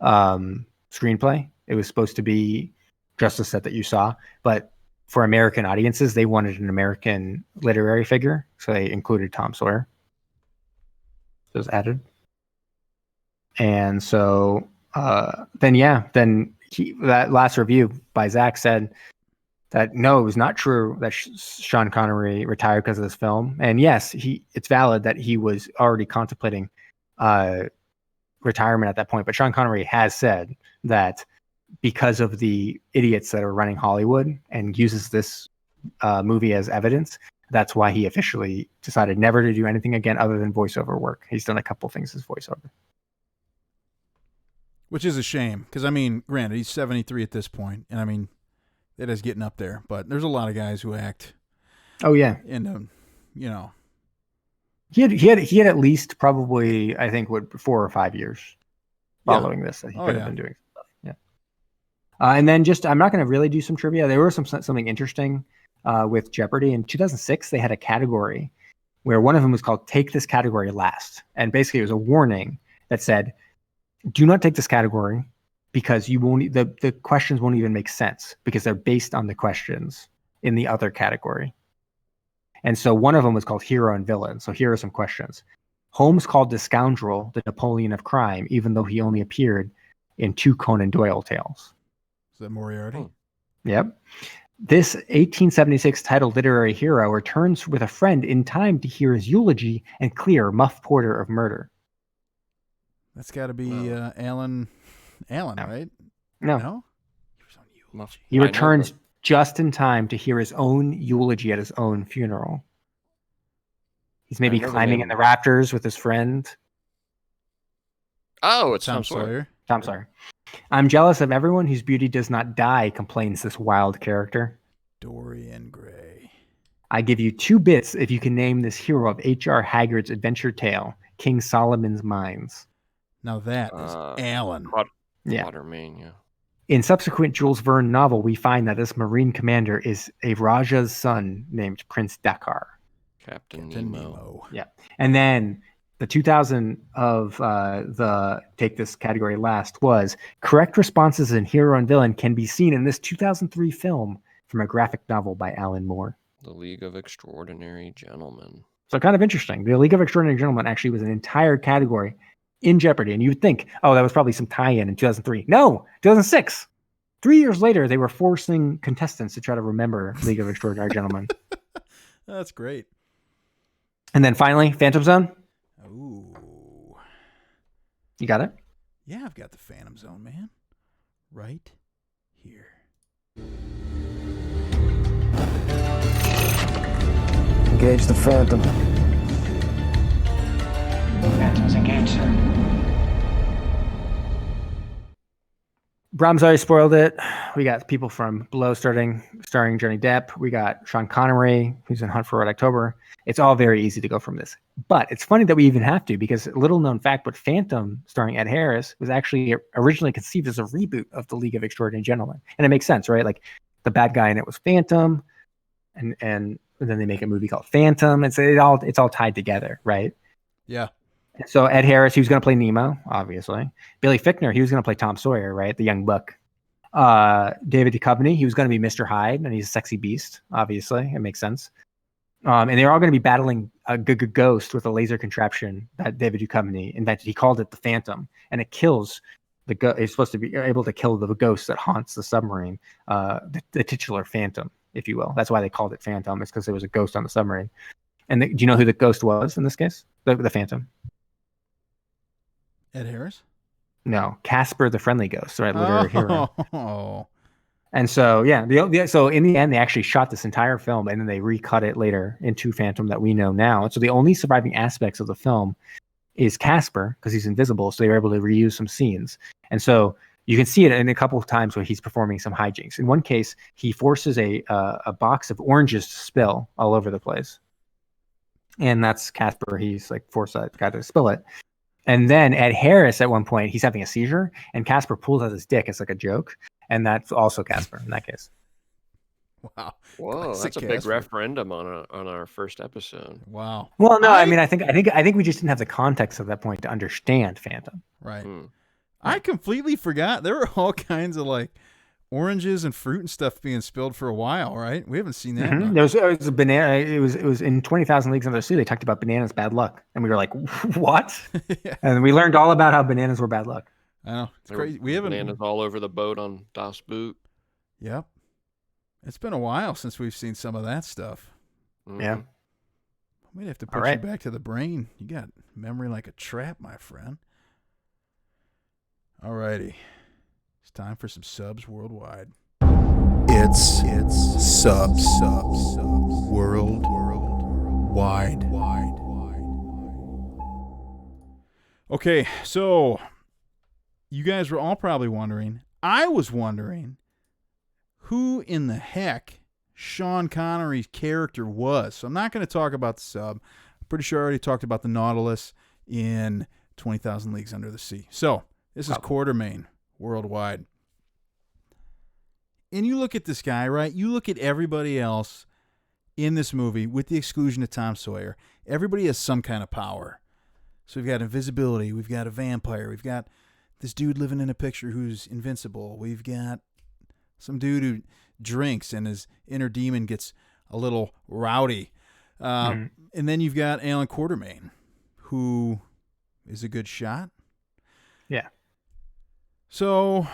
Speaker 2: screenplay. It was supposed to be just the set that you saw, but for American audiences, they wanted an American literary figure, so they included Tom Sawyer. So it was added. And so then that last review by Zach said that no, it was not true that Sean Connery retired because of this film. And yes, it's valid that he was already contemplating retirement at that point. But Sean Connery has said that because of the idiots that are running Hollywood and uses this movie as evidence, that's why he officially decided never to do anything again other than voiceover work. He's done a couple things as voiceover.
Speaker 1: Which is a shame, because, I mean, granted, he's 73 at this point, and, I mean, it is getting up there. But there's a lot of guys who act.
Speaker 2: Oh, yeah.
Speaker 1: And, you know.
Speaker 2: He had at least probably, I think, 4 or 5 years following this that he could have been doing stuff. Yeah. And then I'm not going to really do some trivia. There was something interesting with Jeopardy. In 2006, they had a category where one of them was called Take This Category Last. And basically it was a warning that said, do not take this category because you won't. The questions won't even make sense because they're based on the questions in the other category. And so one of them was called Hero and Villain. So here are some questions. Holmes called the scoundrel the Napoleon of crime, even though he only appeared in 2 Conan Doyle tales.
Speaker 1: Is that Moriarty?
Speaker 2: Oh. Yep. This 1876 titled literary hero returns with a friend in time to hear his eulogy and clear Muff Porter of murder.
Speaker 1: That's got to be Alan, right?
Speaker 2: No?
Speaker 1: He was on eulogy.
Speaker 2: He returns just in time to hear his own eulogy at his own funeral. He's maybe climbing in the rafters with his friend.
Speaker 3: Oh, it's Tom Sawyer.
Speaker 2: Tom Sawyer. I'm jealous of everyone whose beauty does not die, complains this wild character.
Speaker 1: Dorian Gray.
Speaker 2: I give you 2 bits if you can name this hero of H.R. Haggard's adventure tale, King Solomon's Mines.
Speaker 1: Now that is Alan.
Speaker 3: Quartermaine, yeah.
Speaker 2: In subsequent Jules Verne novel, we find that this Marine commander is a Raja's son named Prince Dakar.
Speaker 3: Captain Nemo.
Speaker 2: Yeah. And then the 2000 of the Take This Category Last was correct responses in Hero and Villain can be seen in this 2003 film from a graphic novel by Alan Moore.
Speaker 3: The League of Extraordinary Gentlemen.
Speaker 2: So kind of interesting. The League of Extraordinary Gentlemen actually was an entire category in Jeopardy. And you would think, that was probably some tie-in in 2003. No, 2006. 3 years later, they were forcing contestants to try to remember League of Extraordinary Gentlemen.
Speaker 1: That's great.
Speaker 2: And then finally, Phantom Zone.
Speaker 1: Ooh.
Speaker 2: You got it?
Speaker 1: Yeah, I've got the Phantom Zone, man. Right here.
Speaker 7: Engage the Phantom.
Speaker 2: Phantom's engaged, sir. Brahms already spoiled it. We got people from Below starring Johnny Depp. We got Sean Connery, who's in Hunt for Red October. It's all very easy to go from this. But it's funny that we even have to, because little known fact, but Phantom, starring Ed Harris, was actually originally conceived as a reboot of The League of Extraordinary Gentlemen. And it makes sense, right? Like, the bad guy in it was Phantom, and then they make a movie called Phantom. It's all tied together, right?
Speaker 1: Yeah.
Speaker 2: So Ed Harris, he was going to play Nemo, obviously. Billy Fichtner, he was going to play Tom Sawyer, right? The young buck. David Duchovny, he was going to be Mr. Hyde, and he's a sexy beast, obviously. It makes sense. And they're all going to be battling a ghost with a laser contraption that David Duchovny invented. He called it the Phantom, and it kills the ghost. It's supposed to be able to kill the ghost that haunts the submarine, the titular Phantom, if you will. That's why they called it Phantom. It's because there was a ghost on the submarine. And do you know who the ghost was in this case? The Phantom.
Speaker 1: Ed Harris?
Speaker 2: No, Casper the Friendly Ghost, right? Literary hero.
Speaker 1: Oh.
Speaker 2: And so, so in the end, they actually shot this entire film, and then they recut it later into Phantom that we know now. And so the only surviving aspects of the film is Casper, because he's invisible, so they were able to reuse some scenes. And so you can see it in a couple of times where he's performing some hijinks. In one case, he forces a box of oranges to spill all over the place. And that's Casper. He's like forced that guy to spill it. And then Ed Harris, at one point, he's having a seizure, and Casper pulls out his dick. It's like a joke. And that's also Casper in that case.
Speaker 1: Wow.
Speaker 3: Whoa,
Speaker 1: Classic
Speaker 3: that's a big
Speaker 1: Casper.
Speaker 3: referendum on our first episode.
Speaker 1: Wow.
Speaker 2: Well, no, I mean, I think we just didn't have the context at that point to understand Phantom.
Speaker 1: Right. I completely forgot. There were all kinds of like oranges and fruit and stuff being spilled for a while, right? We haven't seen that.
Speaker 2: Mm-hmm. There was a banana. It was in 20,000 Leagues Under the Sea. They talked about bananas bad luck, and we were like, what?
Speaker 1: Yeah.
Speaker 2: And we learned all about how bananas were bad luck.
Speaker 1: I know. It's crazy. We haven't
Speaker 3: bananas all over the boat on Das Boot.
Speaker 1: Yep. It's been a while since we've seen some of that stuff.
Speaker 3: Mm-hmm.
Speaker 2: Yeah.
Speaker 1: We'd have to put you back to the brain. You got memory like a trap, my friend. All righty. It's time for some subs worldwide. It's subs worldwide. Okay, so you guys were all probably wondering, I was wondering who in the heck Sean Connery's character was. So I'm not going to talk about the sub. I'm pretty sure I already talked about the Nautilus in 20,000 Leagues Under the Sea. So this is Quartermaine worldwide. And you look at this guy, right? You look at everybody else in this movie, with the exclusion of Tom Sawyer. Everybody has some kind of power. So we've got invisibility. We've got a vampire. We've got this dude living in a picture who's invincible. We've got some dude who drinks and his inner demon gets a little rowdy. And then you've got Alan Quartermaine, who is a good shot.
Speaker 2: Yeah.
Speaker 1: So,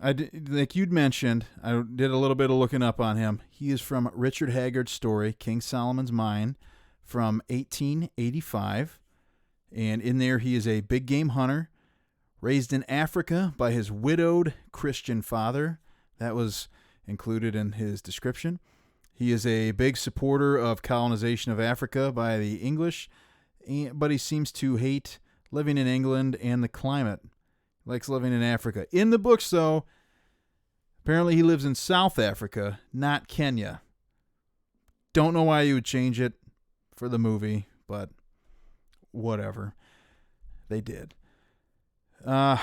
Speaker 1: like you'd mentioned, I did a little bit of looking up on him. He is from Richard Haggard's story, King Solomon's Mine, from 1885. And in there, he is a big game hunter, raised in Africa by his widowed Christian father. That was included in his description. He is a big supporter of colonization of Africa by the English, but he seems to hate living in England and the climate. He likes living in Africa. In the books, though, apparently he lives in South Africa, not Kenya. Don't know why you would change it for the movie, but whatever. They did. And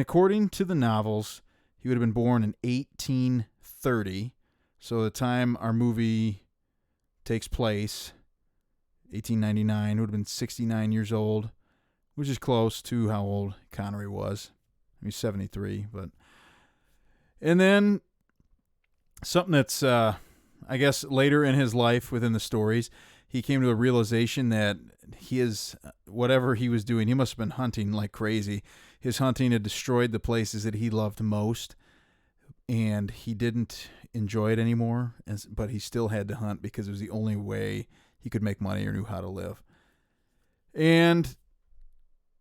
Speaker 1: according to the novels, he would have been born in 1830. So the time our movie takes place, 1899, would have been 69 years old, which is close to how old Connery was. He's 73, but... And then something that's, I guess, later in his life within the stories, he came to a realization that whatever he was doing, he must have been hunting like crazy. His hunting had destroyed the places that he loved most, and he didn't enjoy it anymore, but he still had to hunt because it was the only way he could make money or knew how to live. And,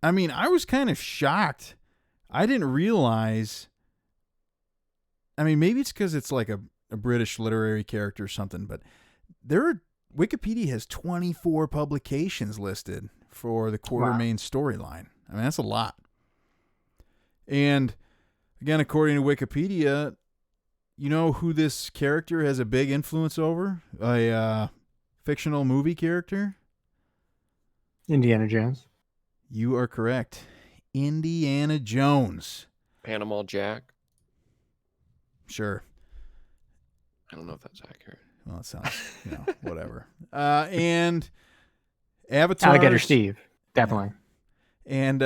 Speaker 1: I mean, I was kind of shocked. I didn't realize... I mean, maybe it's because it's like a British literary character or something, but Wikipedia has 24 publications listed for the Quartermaine storyline. I mean, that's a lot. And again, according to Wikipedia, you know who this character has a big influence over? A fictional movie character?
Speaker 2: Indiana Jones.
Speaker 1: You are correct. Indiana Jones.
Speaker 3: Panama Jack.
Speaker 1: Sure.
Speaker 3: I don't know if that's accurate.
Speaker 1: Well, it sounds, whatever. And Avatar.
Speaker 2: Alligator Steve, definitely.
Speaker 1: And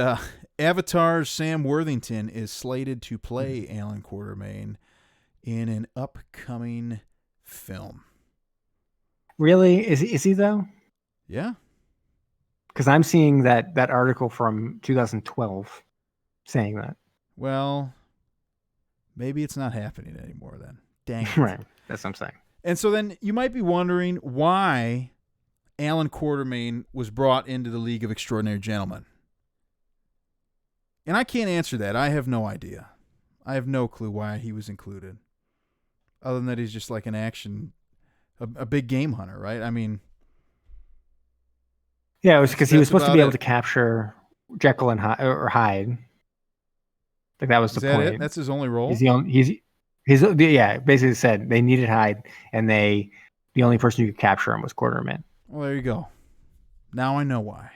Speaker 1: Avatar's Sam Worthington is slated to play Alan Quartermaine in an upcoming film.
Speaker 2: Really? Is he though?
Speaker 1: Yeah.
Speaker 2: Because I'm seeing that article from 2012 saying that.
Speaker 1: Well, maybe it's not happening anymore then. Dang it.
Speaker 2: Right. That's what I'm saying.
Speaker 1: And so then you might be wondering why Alan Quartermaine was brought into the League of Extraordinary Gentlemen. And I can't answer that. I have no idea. I have no clue why he was included. Other than that he's just like an action, a big game hunter, right? I mean...
Speaker 2: Yeah, it was because he was supposed to be able to capture Jekyll and Hyde. Like that was the point.
Speaker 1: It? That's his only role?
Speaker 2: He's basically said they needed Hyde, and the only person who could capture him was Quartermaine.
Speaker 1: Well, there you go. Now I know why.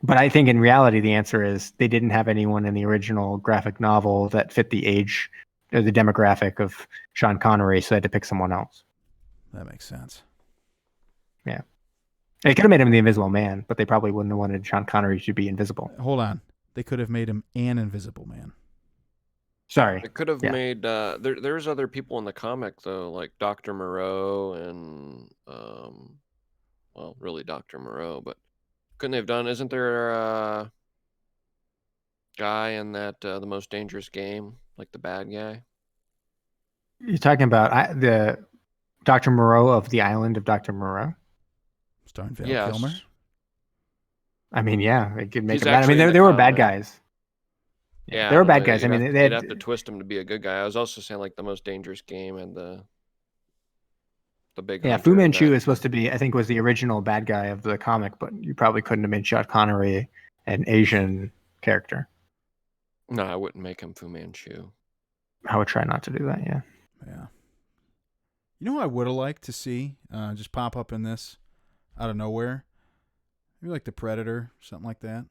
Speaker 2: But I think in reality, the answer is they didn't have anyone in the original graphic novel that fit the age or the demographic of Sean Connery, so they had to pick someone else.
Speaker 1: That makes sense.
Speaker 2: Yeah. They could have made him the Invisible Man, but they probably wouldn't have wanted Sean Connery to be invisible.
Speaker 1: Hold on. They could have made him an Invisible Man.
Speaker 2: Sorry.
Speaker 3: It could have made... there's other people in the comic, though, like Dr. Moreau and... well, really Dr. Moreau, but couldn't they have done... Isn't there a guy in that The Most Dangerous Game? Like the bad guy?
Speaker 2: You're talking about the Dr. Moreau of the Island of Dr. Moreau?
Speaker 1: Starring Val Kilmer?
Speaker 2: I mean, yeah, they could make
Speaker 3: He's
Speaker 2: him bad. I mean, they were bad guys.
Speaker 3: Yeah,
Speaker 2: they were bad guys. I mean, they'd
Speaker 3: have to twist him to be a good guy. I was also saying like The Most Dangerous Game and the big...
Speaker 2: Yeah, Fu Manchu is supposed to be, I think, was the original bad guy of the comic, but you probably couldn't have made Sean Connery an Asian character.
Speaker 3: No, I wouldn't make him Fu Manchu.
Speaker 2: I would try not to do that. Yeah.
Speaker 1: Yeah. You know who I would have liked to see just pop up in this out of nowhere? Maybe like the Predator, something like that.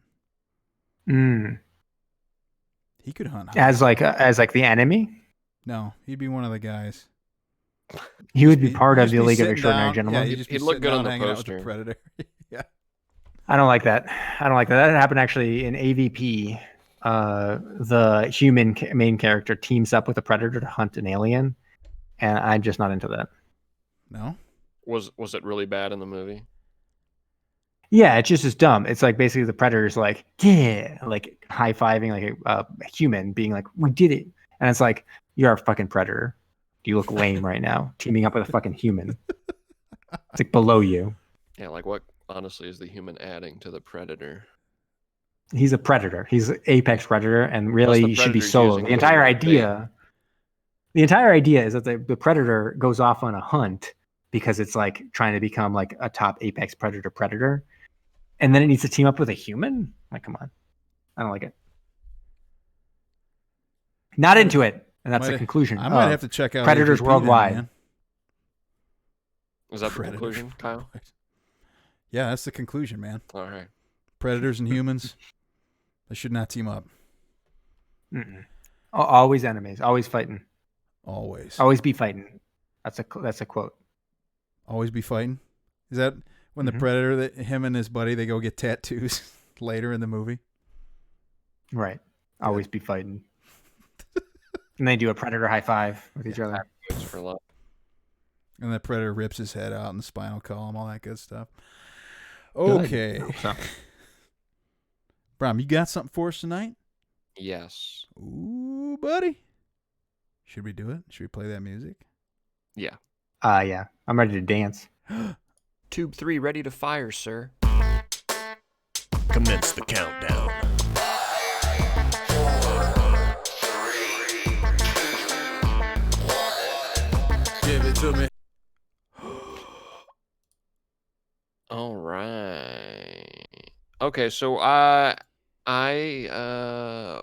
Speaker 1: He could hunt
Speaker 2: as like the enemy.
Speaker 1: No, he'd be one of the guys.
Speaker 2: He would be part of the
Speaker 1: be
Speaker 2: League of
Speaker 1: sitting
Speaker 2: Extraordinary
Speaker 1: down.
Speaker 2: Gentlemen.
Speaker 1: Yeah,
Speaker 3: He'd look good on the
Speaker 1: hanging out with
Speaker 3: poster.
Speaker 1: the Predator. Yeah.
Speaker 2: I don't like that. That happened actually in AVP. The human main character teams up with a predator to hunt an alien, and I'm just not into that.
Speaker 1: No?
Speaker 3: Was it really bad in the movie?
Speaker 2: Yeah, it's just as dumb. It's like basically the predator's like, yeah, like high-fiving like a human, being like, we did it. And it's like, you're a fucking predator. You look lame right now, teaming up with a fucking human. It's like below you.
Speaker 3: Yeah, like what honestly is the human adding to the predator?
Speaker 2: He's a predator. He's an apex predator, and really he should be
Speaker 3: predator's
Speaker 2: solo.
Speaker 3: using
Speaker 2: The entire
Speaker 3: him as
Speaker 2: idea is that the predator goes off on a hunt because it's like trying to become like a top apex predator, and then it needs to team up with a human. Like, come on, I don't like it. Not into it, and that's the conclusion.
Speaker 1: I might have to check out
Speaker 2: Predators
Speaker 1: AVP
Speaker 2: Worldwide.
Speaker 1: then, man.
Speaker 3: Is that
Speaker 1: Predator.
Speaker 3: the conclusion, Kyle?
Speaker 1: Yeah, that's the conclusion, man.
Speaker 3: All right.
Speaker 1: Predators and humans, they should not team up.
Speaker 2: Mm-mm. Always enemies. Always fighting.
Speaker 1: Always.
Speaker 2: Always be fighting. That's a quote.
Speaker 1: Always be fighting. Is that when the Predator, him and his buddy, they go get tattoos later in the movie?
Speaker 2: Right. Always be fighting. And they do a predator high five with each other.
Speaker 3: For love.
Speaker 1: And the Predator rips his head out in the spinal column, all that good stuff. Okay. Bram, you got something for us tonight?
Speaker 3: Yes.
Speaker 1: Ooh, buddy. Should we do it? Should we play that music?
Speaker 3: Yeah.
Speaker 2: Yeah. I'm ready to dance.
Speaker 3: Tube 3 ready to fire, sir.
Speaker 8: Commence the countdown.
Speaker 1: 3, 2, 1. Give it to me.
Speaker 3: All right. Okay, so I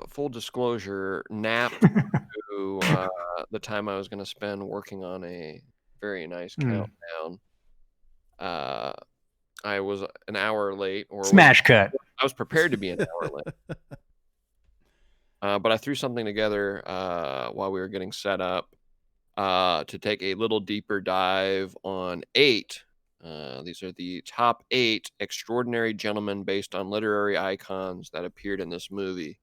Speaker 3: full disclosure, napped to the time I was going to spend working on a very nice countdown. I was an hour late, or
Speaker 2: smash cut.
Speaker 3: I was prepared to be an hour late, but I threw something together while we were getting set up to take a little deeper dive on 8. These are the top 8 extraordinary gentlemen based on literary icons that appeared in this movie.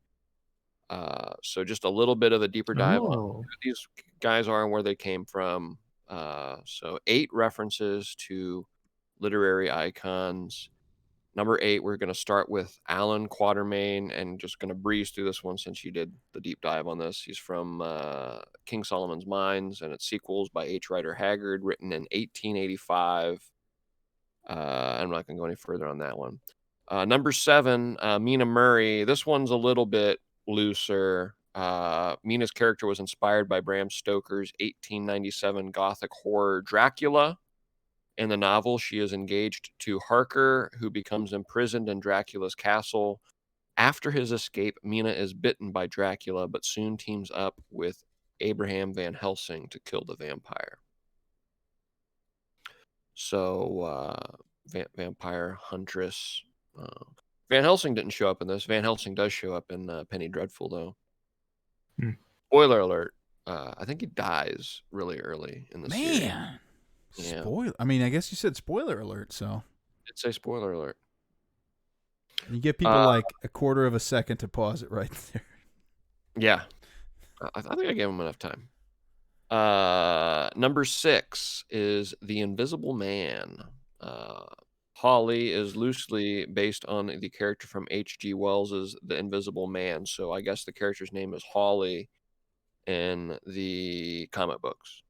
Speaker 3: So just a little bit of a deeper dive on who these guys are and where they came from. So 8 references to literary icons. Number 8, we're going to start with Alan Quartermaine, and just going to breeze through this one since you did the deep dive on this. He's from King Solomon's Mines and its sequels by H. Rider Haggard, written in 1885. I'm not going to go any further on that one. Number 7, Mina Murray. This one's a little bit looser. Mina's character was inspired by Bram Stoker's 1897 Gothic horror Dracula. In the novel, she is engaged to Harker, who becomes imprisoned in Dracula's castle. After his escape, Mina is bitten by Dracula, but soon teams up with Abraham Van Helsing to kill the vampire. So, vampire huntress. Van Helsing didn't show up in this. Van Helsing does show up in Penny Dreadful, though. Spoiler alert. I think he dies really early in the series.
Speaker 1: Man.
Speaker 3: Yeah.
Speaker 1: Spoiler. I mean, I guess you said spoiler alert, so.
Speaker 3: I'd say spoiler alert.
Speaker 1: You give people like a quarter of a second to pause it right there.
Speaker 3: Yeah. I think I gave him enough time. Number 6 is The Invisible Man. Hawley is loosely based on the character from H.G. Wells's The Invisible Man. So I guess the character's name is Hawley in the comic books.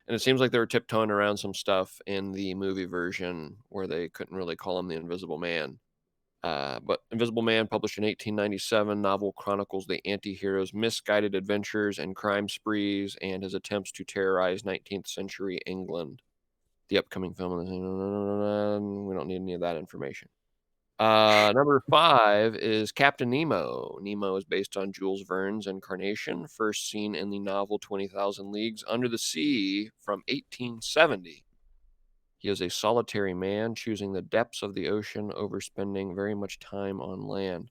Speaker 3: And it seems like they were tiptoeing around some stuff in the movie version where they couldn't really call him the Invisible Man. But Invisible Man, published in 1897, novel chronicles the anti-hero's misguided adventures and crime sprees and his attempts to terrorize 19th century England. The upcoming film, we don't need any of that information. Number 5 is Captain Nemo. Nemo is based on Jules Verne's Incarnation, first seen in the novel 20,000 Leagues Under the Sea from 1870. He is a solitary man, choosing the depths of the ocean over spending very much time on land.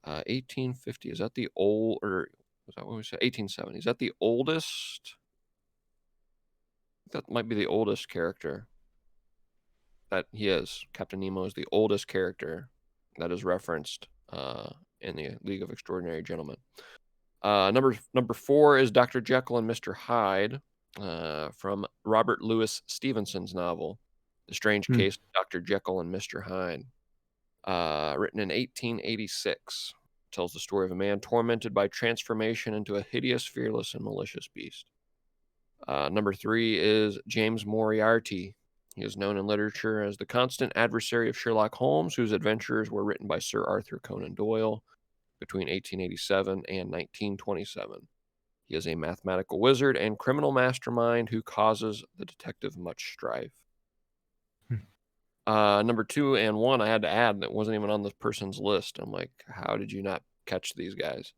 Speaker 3: 1850, is that the old, or was that what we said? 1870. Is that the oldest? That might be the oldest character. That he is. Captain Nemo is the oldest character that is referenced in the League of Extraordinary Gentlemen. Number 4 is Dr. Jekyll and Mr. Hyde from Robert Louis Stevenson's novel, The Strange Case of Dr. Jekyll and Mr. Hyde. Written in 1886. Tells the story of a man tormented by transformation into a hideous, fearless, and malicious beast. Number 3 is James Moriarty. He is known in literature as the constant adversary of Sherlock Holmes, whose adventures were written by Sir Arthur Conan Doyle between 1887 and 1927. He is a mathematical wizard and criminal mastermind who causes the detective much strife. Number 2 and 1, I had to add that wasn't even on this person's list. I'm like, how did you not catch these guys?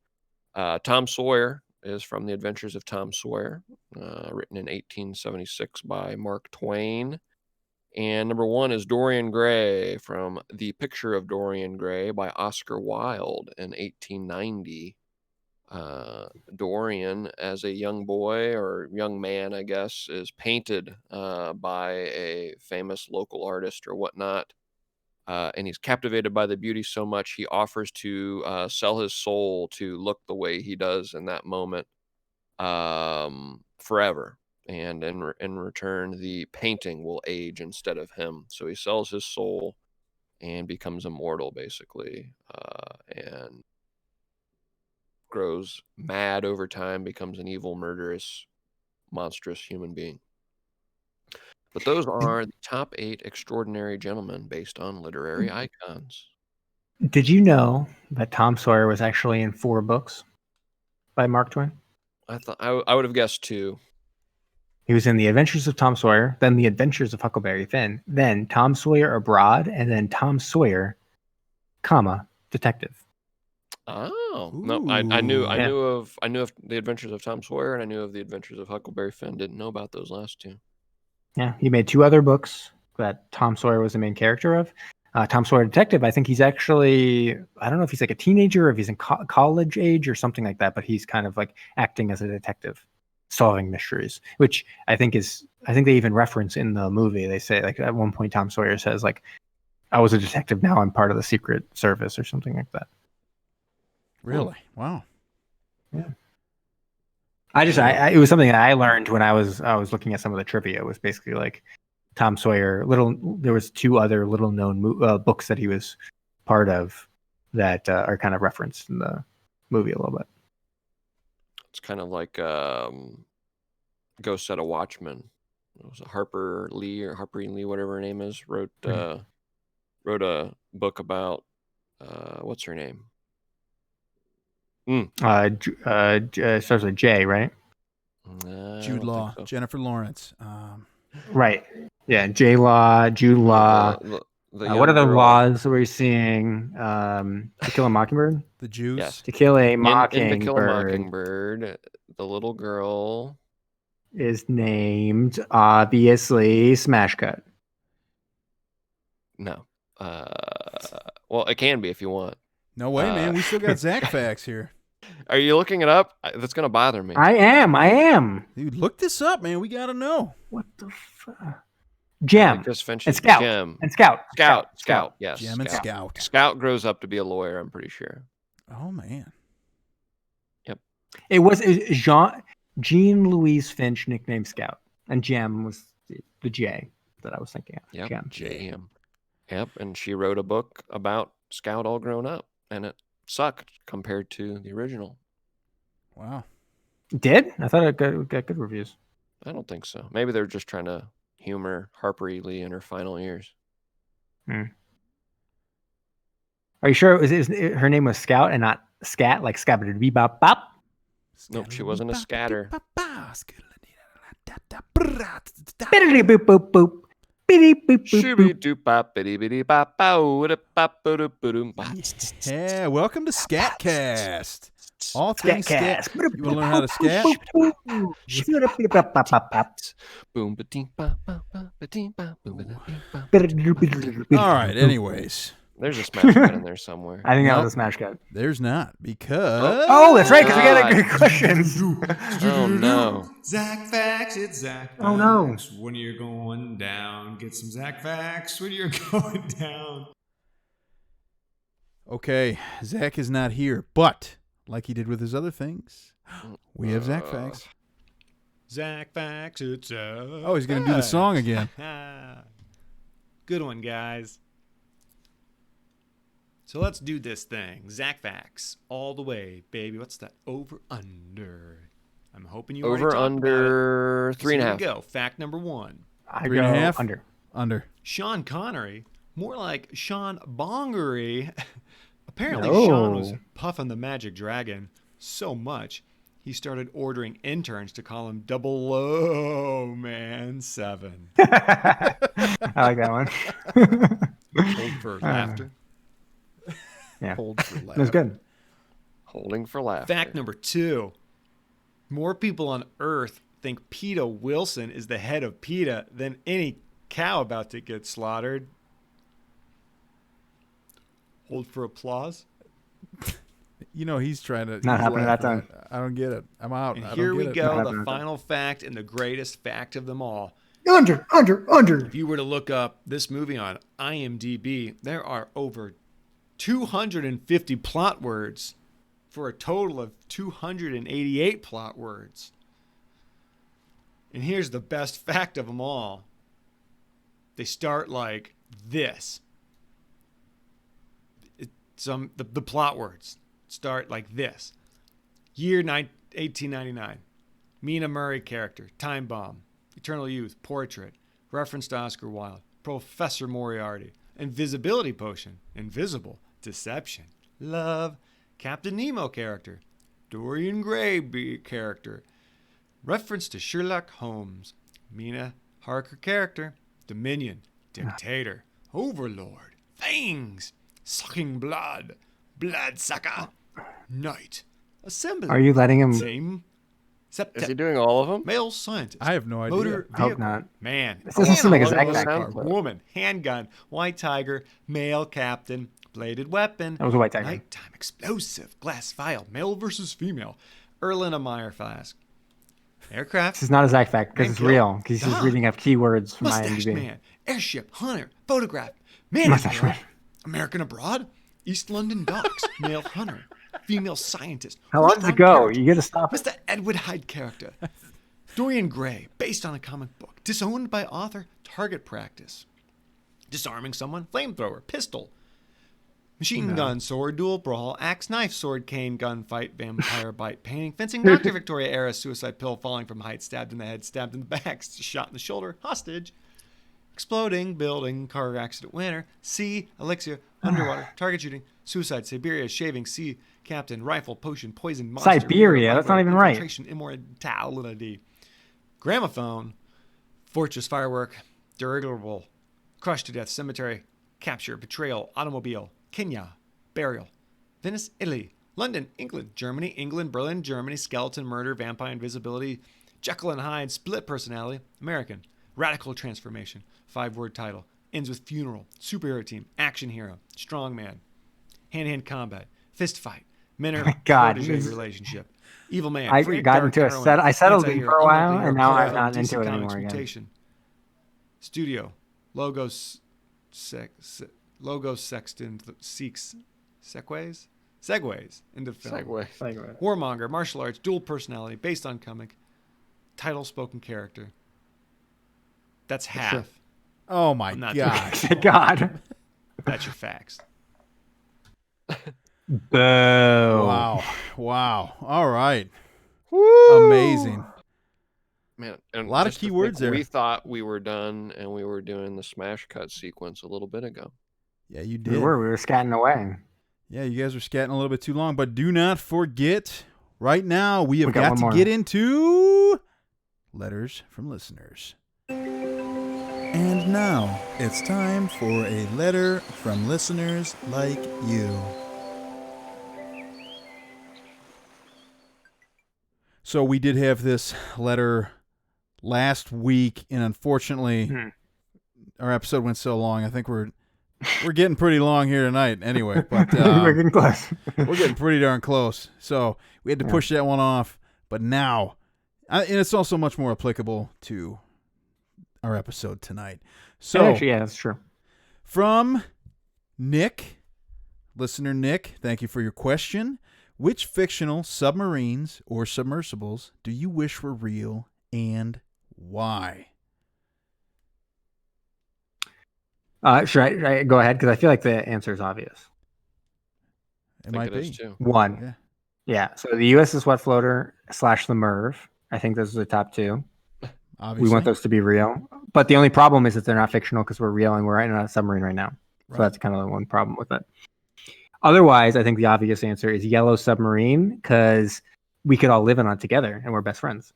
Speaker 3: Tom Sawyer is from The Adventures of Tom Sawyer, written in 1876 by Mark Twain. And number 1 is Dorian Gray from The Picture of Dorian Gray by Oscar Wilde in 1890. Dorian, as a young boy or young man, I guess, is painted by a famous local artist or whatnot. And he's captivated by the beauty so much he offers to sell his soul to look the way he does in that moment forever. And in return, the painting will age instead of him. So he sells his soul and becomes immortal, basically, and grows mad over time, becomes an evil, murderous, monstrous human being. But those are the top 8 extraordinary gentlemen based on literary icons.
Speaker 2: Did you know that Tom Sawyer was actually in 4 books by Mark Twain?
Speaker 3: I thought I would have guessed 2.
Speaker 2: He was in The Adventures of Tom Sawyer, then The Adventures of Huckleberry Finn, then Tom Sawyer Abroad, and then Tom Sawyer, Detective.
Speaker 3: Oh no! I knew of The Adventures of Tom Sawyer, and I knew of The Adventures of Huckleberry Finn. Didn't know about those last 2.
Speaker 2: Yeah, he made 2 other books that Tom Sawyer was the main character of. Tom Sawyer Detective, I think he's actually, I don't know if he's like a teenager or if he's in college age or something like that, but he's kind of like acting as a detective, solving mysteries, which I think they even reference in the movie. They say, like, at one point Tom Sawyer says, like, I was a detective, now I'm part of the Secret Service or something like that.
Speaker 1: Really? Wow.
Speaker 2: Yeah. It was something that I learned when I was looking at some of the trivia. It was basically like Tom Sawyer. There was 2 other little known books that he was part of that are kind of referenced in the movie a little bit.
Speaker 3: It's kind of like Ghost Set of Watchmen. It was Harper Lee, whatever her name is, wrote a book about what's her name?
Speaker 2: Starts with J, right?
Speaker 1: Jude Law, so. Jennifer Lawrence.
Speaker 2: Right. Yeah, J Law, Jude Law. What other laws were we seeing? To Kill a Mockingbird?
Speaker 1: The Jews?
Speaker 3: Yes.
Speaker 2: To Kill a Mockingbird.
Speaker 3: In To Kill a Mockingbird, the little girl
Speaker 2: is named, obviously, Smash Cut.
Speaker 3: No. Well, it can be if you want.
Speaker 1: No way, man. We still got Zach facts here.
Speaker 3: Are you looking it up? That's going to bother me.
Speaker 2: I am.
Speaker 1: Dude, look this up, man. We got to know.
Speaker 2: What the fuck? Gem.
Speaker 3: Just
Speaker 2: and Scout.
Speaker 3: Gem.
Speaker 2: And Scout.
Speaker 3: Scout. Yes.
Speaker 1: Gem and Scout.
Speaker 3: Scout grows up to be a lawyer, I'm pretty sure.
Speaker 1: Oh, man.
Speaker 2: Yep. It was Jean Louise Finch, nicknamed Scout. And Gem was the J that I was thinking of.
Speaker 3: Yep.
Speaker 2: Gem.
Speaker 3: J-M. Yep. And she wrote a book about Scout all grown up. And it sucked compared to the original.
Speaker 1: Wow.
Speaker 2: Did? I thought it got good reviews.
Speaker 3: I don't think so. Maybe they're just trying to humor Harper E. Lee in her final years.
Speaker 2: Are you sure her name was Scout and not Scat, like Scabba-Bee-Bop-Bop?
Speaker 3: Nope, she wasn't a scatter.
Speaker 1: Yeah, welcome to Scatcast. All things scat. You want to learn how to scat? All right, anyways.
Speaker 3: There's a smash cut in there somewhere.
Speaker 2: I think that was a smash cut.
Speaker 1: There's not, because...
Speaker 2: Oh, that's right, because we got good questions.
Speaker 3: Oh, no.
Speaker 5: Zach Facts, it's Zach Facts.
Speaker 2: Oh, no.
Speaker 5: When you're going down, get some Zach Facts when you're going down.
Speaker 1: Okay, Zach is not here, but like he did with his other things, we have Zach Facts.
Speaker 5: Zach Facts, it's Zach.
Speaker 1: Oh, he's going to do the song again.
Speaker 5: Good one, guys. So let's do this thing. Zach Facts, all the way, baby. What's that? Over under. I'm hoping you
Speaker 3: over under 3.5.
Speaker 5: Here we go. Fact number 1.
Speaker 2: I
Speaker 1: 3.5?
Speaker 2: Under.
Speaker 1: Under.
Speaker 5: Sean Connery, more like Sean Bongery. Apparently,
Speaker 2: No.
Speaker 5: Sean was puffing the magic dragon so much, he started ordering interns to call him 007.
Speaker 2: I like that one.
Speaker 5: Hold for laughter.
Speaker 2: Yeah.
Speaker 1: Hold for
Speaker 2: It was
Speaker 1: laughter.
Speaker 2: good.
Speaker 3: Holding for laughter.
Speaker 5: Fact number 2. More people on Earth think PETA Wilson is the head of PETA than any cow about to get slaughtered. Hold for applause.
Speaker 1: You know, he's trying to...
Speaker 2: Not
Speaker 1: he's
Speaker 2: happening that
Speaker 1: laughing.
Speaker 2: time.
Speaker 1: I don't get it. I'm out.
Speaker 5: And
Speaker 1: I
Speaker 5: here
Speaker 1: don't
Speaker 5: we
Speaker 1: get it.
Speaker 5: go,
Speaker 2: Not
Speaker 5: the
Speaker 2: happening.
Speaker 5: final fact and the greatest fact of them all.
Speaker 2: Under.
Speaker 5: If you were to look up this movie on IMDb, there are over 250 plot words for a total of 288 plot words. And here's the best fact of them all. They start like this. The plot words start like this. Year 1899. Mina Murray character. Time bomb. Eternal youth. Portrait. Reference to Oscar Wilde. Professor Moriarty. Invisibility potion. Invisible. Deception. Love. Captain Nemo character. Dorian Gray character. Reference to Sherlock Holmes. Mina Harker character. Dominion. Dictator. Overlord. Fangs. Sucking blood. Bloodsucker. Knight. Assembly.
Speaker 2: Are you letting him?
Speaker 5: Same.
Speaker 3: Is he doing all of them?
Speaker 5: Male scientist.
Speaker 1: I have no idea.
Speaker 5: Motor
Speaker 2: I hope
Speaker 5: vehicle.
Speaker 2: not.
Speaker 5: Man.
Speaker 2: This doesn't seem like a
Speaker 3: Look
Speaker 2: Zach
Speaker 3: at
Speaker 2: Fact.
Speaker 3: those
Speaker 5: car,
Speaker 3: sound-
Speaker 5: woman. Handgun. White tiger. Male captain. Bladed weapon.
Speaker 2: That was a white tiger.
Speaker 5: Nighttime explosive. Glass vial. Male versus female. Erlenmeyer flask. Aircraft.
Speaker 2: This is not a Zach Fact because
Speaker 5: Man
Speaker 2: it's
Speaker 5: killed.
Speaker 2: real. Because he's
Speaker 5: Dog.
Speaker 2: reading up keywords from
Speaker 5: Mustache
Speaker 2: IMDb.
Speaker 5: man. Airship. Hunter. Photograph. Man.
Speaker 2: Mustache man.
Speaker 5: American abroad. East London docks. Male hunter. Female scientist.
Speaker 2: How long does it go? You got to stop it.
Speaker 5: Mr. Edward Hyde character. Dorian Gray, based on a comic book. Disowned by author. Target practice. Disarming someone. Flamethrower. Pistol. Machine gun, sword, duel brawl, axe, knife, sword, cane, gunfight, vampire bite, painting, fencing, Dr. Victoria era, suicide pill, falling from height, stabbed in the head, stabbed in the back, shot in the shoulder, hostage, exploding, building, car accident, winner, sea, elixir, underwater, target shooting, suicide, Siberia, shaving, sea, captain, rifle, potion, poison, monster,
Speaker 2: Siberia, that's not even right.
Speaker 5: infiltration, immortality, gramophone, fortress, firework, dirigible, crushed to death, cemetery, capture, betrayal, automobile, Kenya, burial, Venice, Italy, London, England, Germany, England, Berlin, Germany, skeleton, murder, vampire, invisibility, Jekyll and Hyde, split personality, American, radical transformation, 5-word title, ends with funeral, superhero team, action hero, strong man, hand-to-hand combat, fist fight, mentor,
Speaker 2: God,
Speaker 5: protege
Speaker 2: this-
Speaker 5: relationship, evil man,
Speaker 2: I
Speaker 5: free,
Speaker 2: got
Speaker 5: dark,
Speaker 2: into a
Speaker 5: heroine,
Speaker 2: set. I settled it
Speaker 5: anti-hero,
Speaker 2: for a while,
Speaker 5: unlikely
Speaker 2: and
Speaker 5: hero,
Speaker 2: now I'm
Speaker 5: hero,
Speaker 2: not
Speaker 5: DC
Speaker 2: into it
Speaker 5: Comics
Speaker 2: anymore again.
Speaker 5: mutation. Studio, logos, sexton seeks segues into film.
Speaker 3: Segue.
Speaker 5: Warmonger, martial arts, dual personality, based on comic, title spoken character. That's half.
Speaker 1: Oh, my
Speaker 5: I'm not
Speaker 1: God.
Speaker 2: Thank God.
Speaker 5: That's your facts.
Speaker 2: Boo.
Speaker 1: Wow. Wow. All right. Amazing.
Speaker 3: Man, and
Speaker 1: A lot of
Speaker 3: just to
Speaker 1: keywords
Speaker 3: think,
Speaker 1: there.
Speaker 3: We thought we were done and we were doing the smash cut sequence a little bit ago.
Speaker 1: Yeah, you
Speaker 2: We
Speaker 1: did.
Speaker 2: were scatting away.
Speaker 1: Yeah, you guys were scatting a little bit too long, but do not forget, right now we have
Speaker 2: We got
Speaker 1: got
Speaker 2: one
Speaker 1: to
Speaker 2: more.
Speaker 1: get into letters from listeners. And now, it's time for a letter from listeners like you. So we did have this letter last week, and unfortunately, our episode went so long. I think we're getting pretty long here tonight anyway. But
Speaker 2: We're getting close.
Speaker 1: we're getting pretty darn close. So we had to push that one off. But now, and it's also much more applicable to our episode tonight. So
Speaker 2: Actually, yeah, that's true.
Speaker 1: From Nick, listener Nick, thank you for your question. Which fictional submarines or submersibles do you wish were real and why?
Speaker 2: Should I go ahead? Because I feel like the answer is obvious.
Speaker 1: It might be.
Speaker 3: Too.
Speaker 2: One. Yeah. So the USS Wet Floater / the Merv. I think those are the top two.
Speaker 1: Obviously.
Speaker 2: We want those to be real. But the only problem is that they're not fictional because we're real and we're in a submarine right now.
Speaker 1: Right.
Speaker 2: So that's kind of the one problem with it. Otherwise, I think the obvious answer is Yellow Submarine because we could all live in on it together and we're best friends.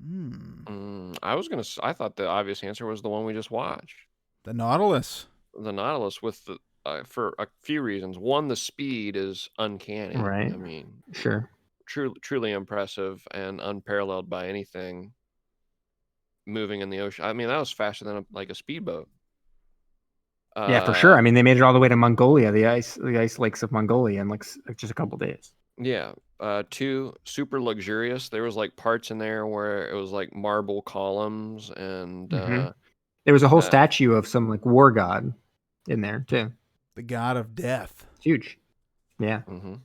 Speaker 3: I thought the obvious answer was the one we just watched.
Speaker 1: The Nautilus.
Speaker 3: The Nautilus with the for a few reasons. One, the speed is uncanny.
Speaker 2: Right.
Speaker 3: I mean,
Speaker 2: Sure.
Speaker 3: truly impressive and unparalleled by anything moving in the ocean. I mean, that was faster than a speedboat.
Speaker 2: Yeah, for sure. I mean, they made it all the way to Mongolia, the ice lakes of Mongolia, in just a couple days.
Speaker 3: Yeah. Two, super luxurious. There was parts in there where it was marble columns and
Speaker 2: There was a whole statue of some war god in there too.
Speaker 1: The god of death.
Speaker 2: It's huge. Yeah.
Speaker 3: Mm-hmm.
Speaker 2: A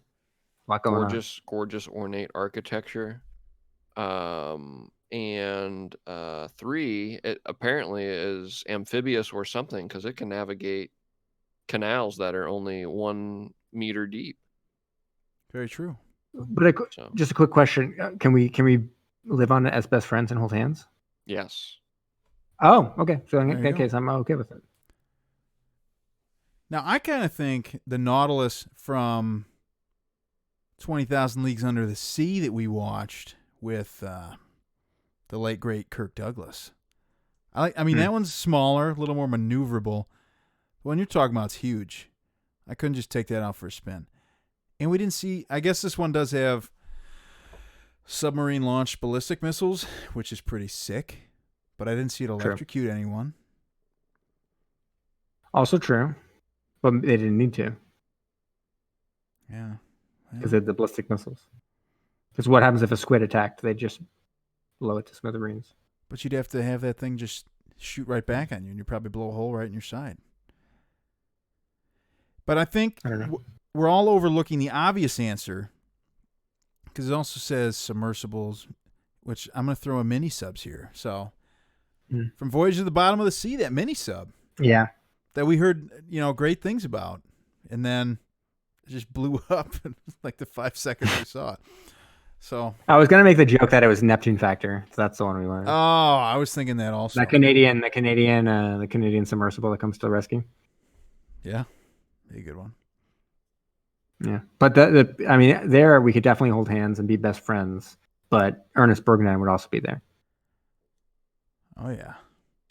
Speaker 2: lot going on.
Speaker 3: Gorgeous ornate architecture. And three, it apparently is amphibious or something because it can navigate canals that are only 1 meter deep.
Speaker 1: Very true.
Speaker 2: But just a quick question: Can we live on it as best friends and hold hands?
Speaker 3: Yes.
Speaker 2: Oh, okay. So in
Speaker 1: There you
Speaker 2: that
Speaker 1: go.
Speaker 2: case, I'm okay with it.
Speaker 1: Now, I kind of think the Nautilus from 20,000 Leagues Under the Sea that we watched with the late, great Kirk Douglas. I mean, that one's smaller, a little more maneuverable. The one you're talking about is huge. I couldn't just take that out for a spin. And we didn't see, I guess this one does have submarine-launched ballistic missiles, which is pretty sick. But I didn't see it electrocute anyone.
Speaker 2: Also true, but they didn't need to
Speaker 1: Yeah.
Speaker 2: because they had the ballistic missiles. Because what happens if a squid attacked? They just blow it to smithereens.
Speaker 1: But you'd have to have that thing just shoot right back on you, and you'd probably blow a hole right in your side. But I think
Speaker 2: I don't know.
Speaker 1: we're all overlooking the obvious answer because it also says submersibles, which I'm going to throw in mini subs here. So from Voyage to the Bottom of the Sea, that mini sub
Speaker 2: Yeah.
Speaker 1: that we heard, great things about, and then it just blew up in the 5 seconds we saw it. So
Speaker 2: I was gonna make the joke that it was Neptune Factor. So that's the one we wanted.
Speaker 1: oh, I was thinking that also.
Speaker 2: The Canadian submersible that comes to the rescue.
Speaker 1: Yeah, a good one.
Speaker 2: Yeah, but there we could definitely hold hands and be best friends. But Ernest Borgnine would also be there.
Speaker 1: Oh yeah,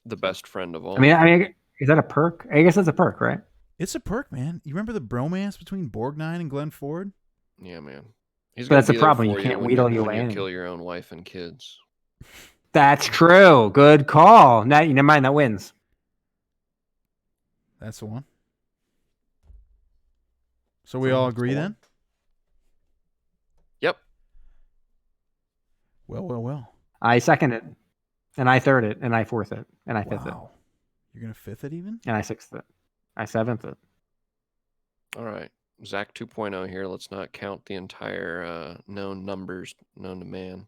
Speaker 3: The best friend of all.
Speaker 2: I mean, is that a perk? I guess that's a perk, right?
Speaker 1: it's a perk, man. You remember the bromance between Borgnine and Glenn Ford?
Speaker 3: Yeah, man. He's
Speaker 2: But
Speaker 3: gonna
Speaker 2: that's the
Speaker 3: be there
Speaker 2: problem, you
Speaker 3: for
Speaker 2: can't
Speaker 3: when
Speaker 2: wheedle
Speaker 3: you
Speaker 2: your
Speaker 3: when
Speaker 2: way
Speaker 3: you
Speaker 2: in.
Speaker 3: kill your own wife and kids.
Speaker 2: That's true. Good call. Now, never mind. That wins.
Speaker 1: That's the one. So we all agree then?
Speaker 3: Yep.
Speaker 1: Well.
Speaker 2: I second it, and I third it, and I fourth it, and I fifth it,
Speaker 1: Wow. You're going to fifth it even?
Speaker 2: and I sixth it. I seventh it.
Speaker 3: All right. Zach 2.0 here. Let's not count the entire known numbers known to man.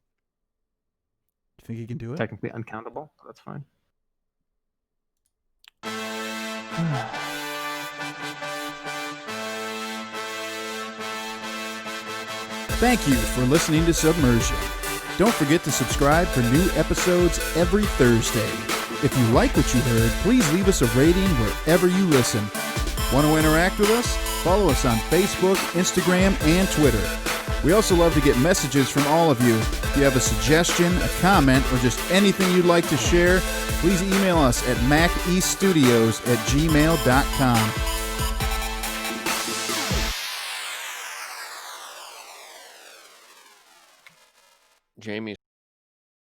Speaker 1: You think he can do it?
Speaker 2: Technically uncountable. But that's fine.
Speaker 1: Thank you for listening to Submersion. Don't forget to subscribe for new episodes every Thursday. If you like what you heard, please leave us a rating wherever you listen. Want to interact with us? Follow us on Facebook, Instagram, and Twitter. We also love to get messages from all of you. If you have a suggestion, a comment, or just anything you'd like to share, please email us at maceaststudios@gmail.com.
Speaker 3: Jamie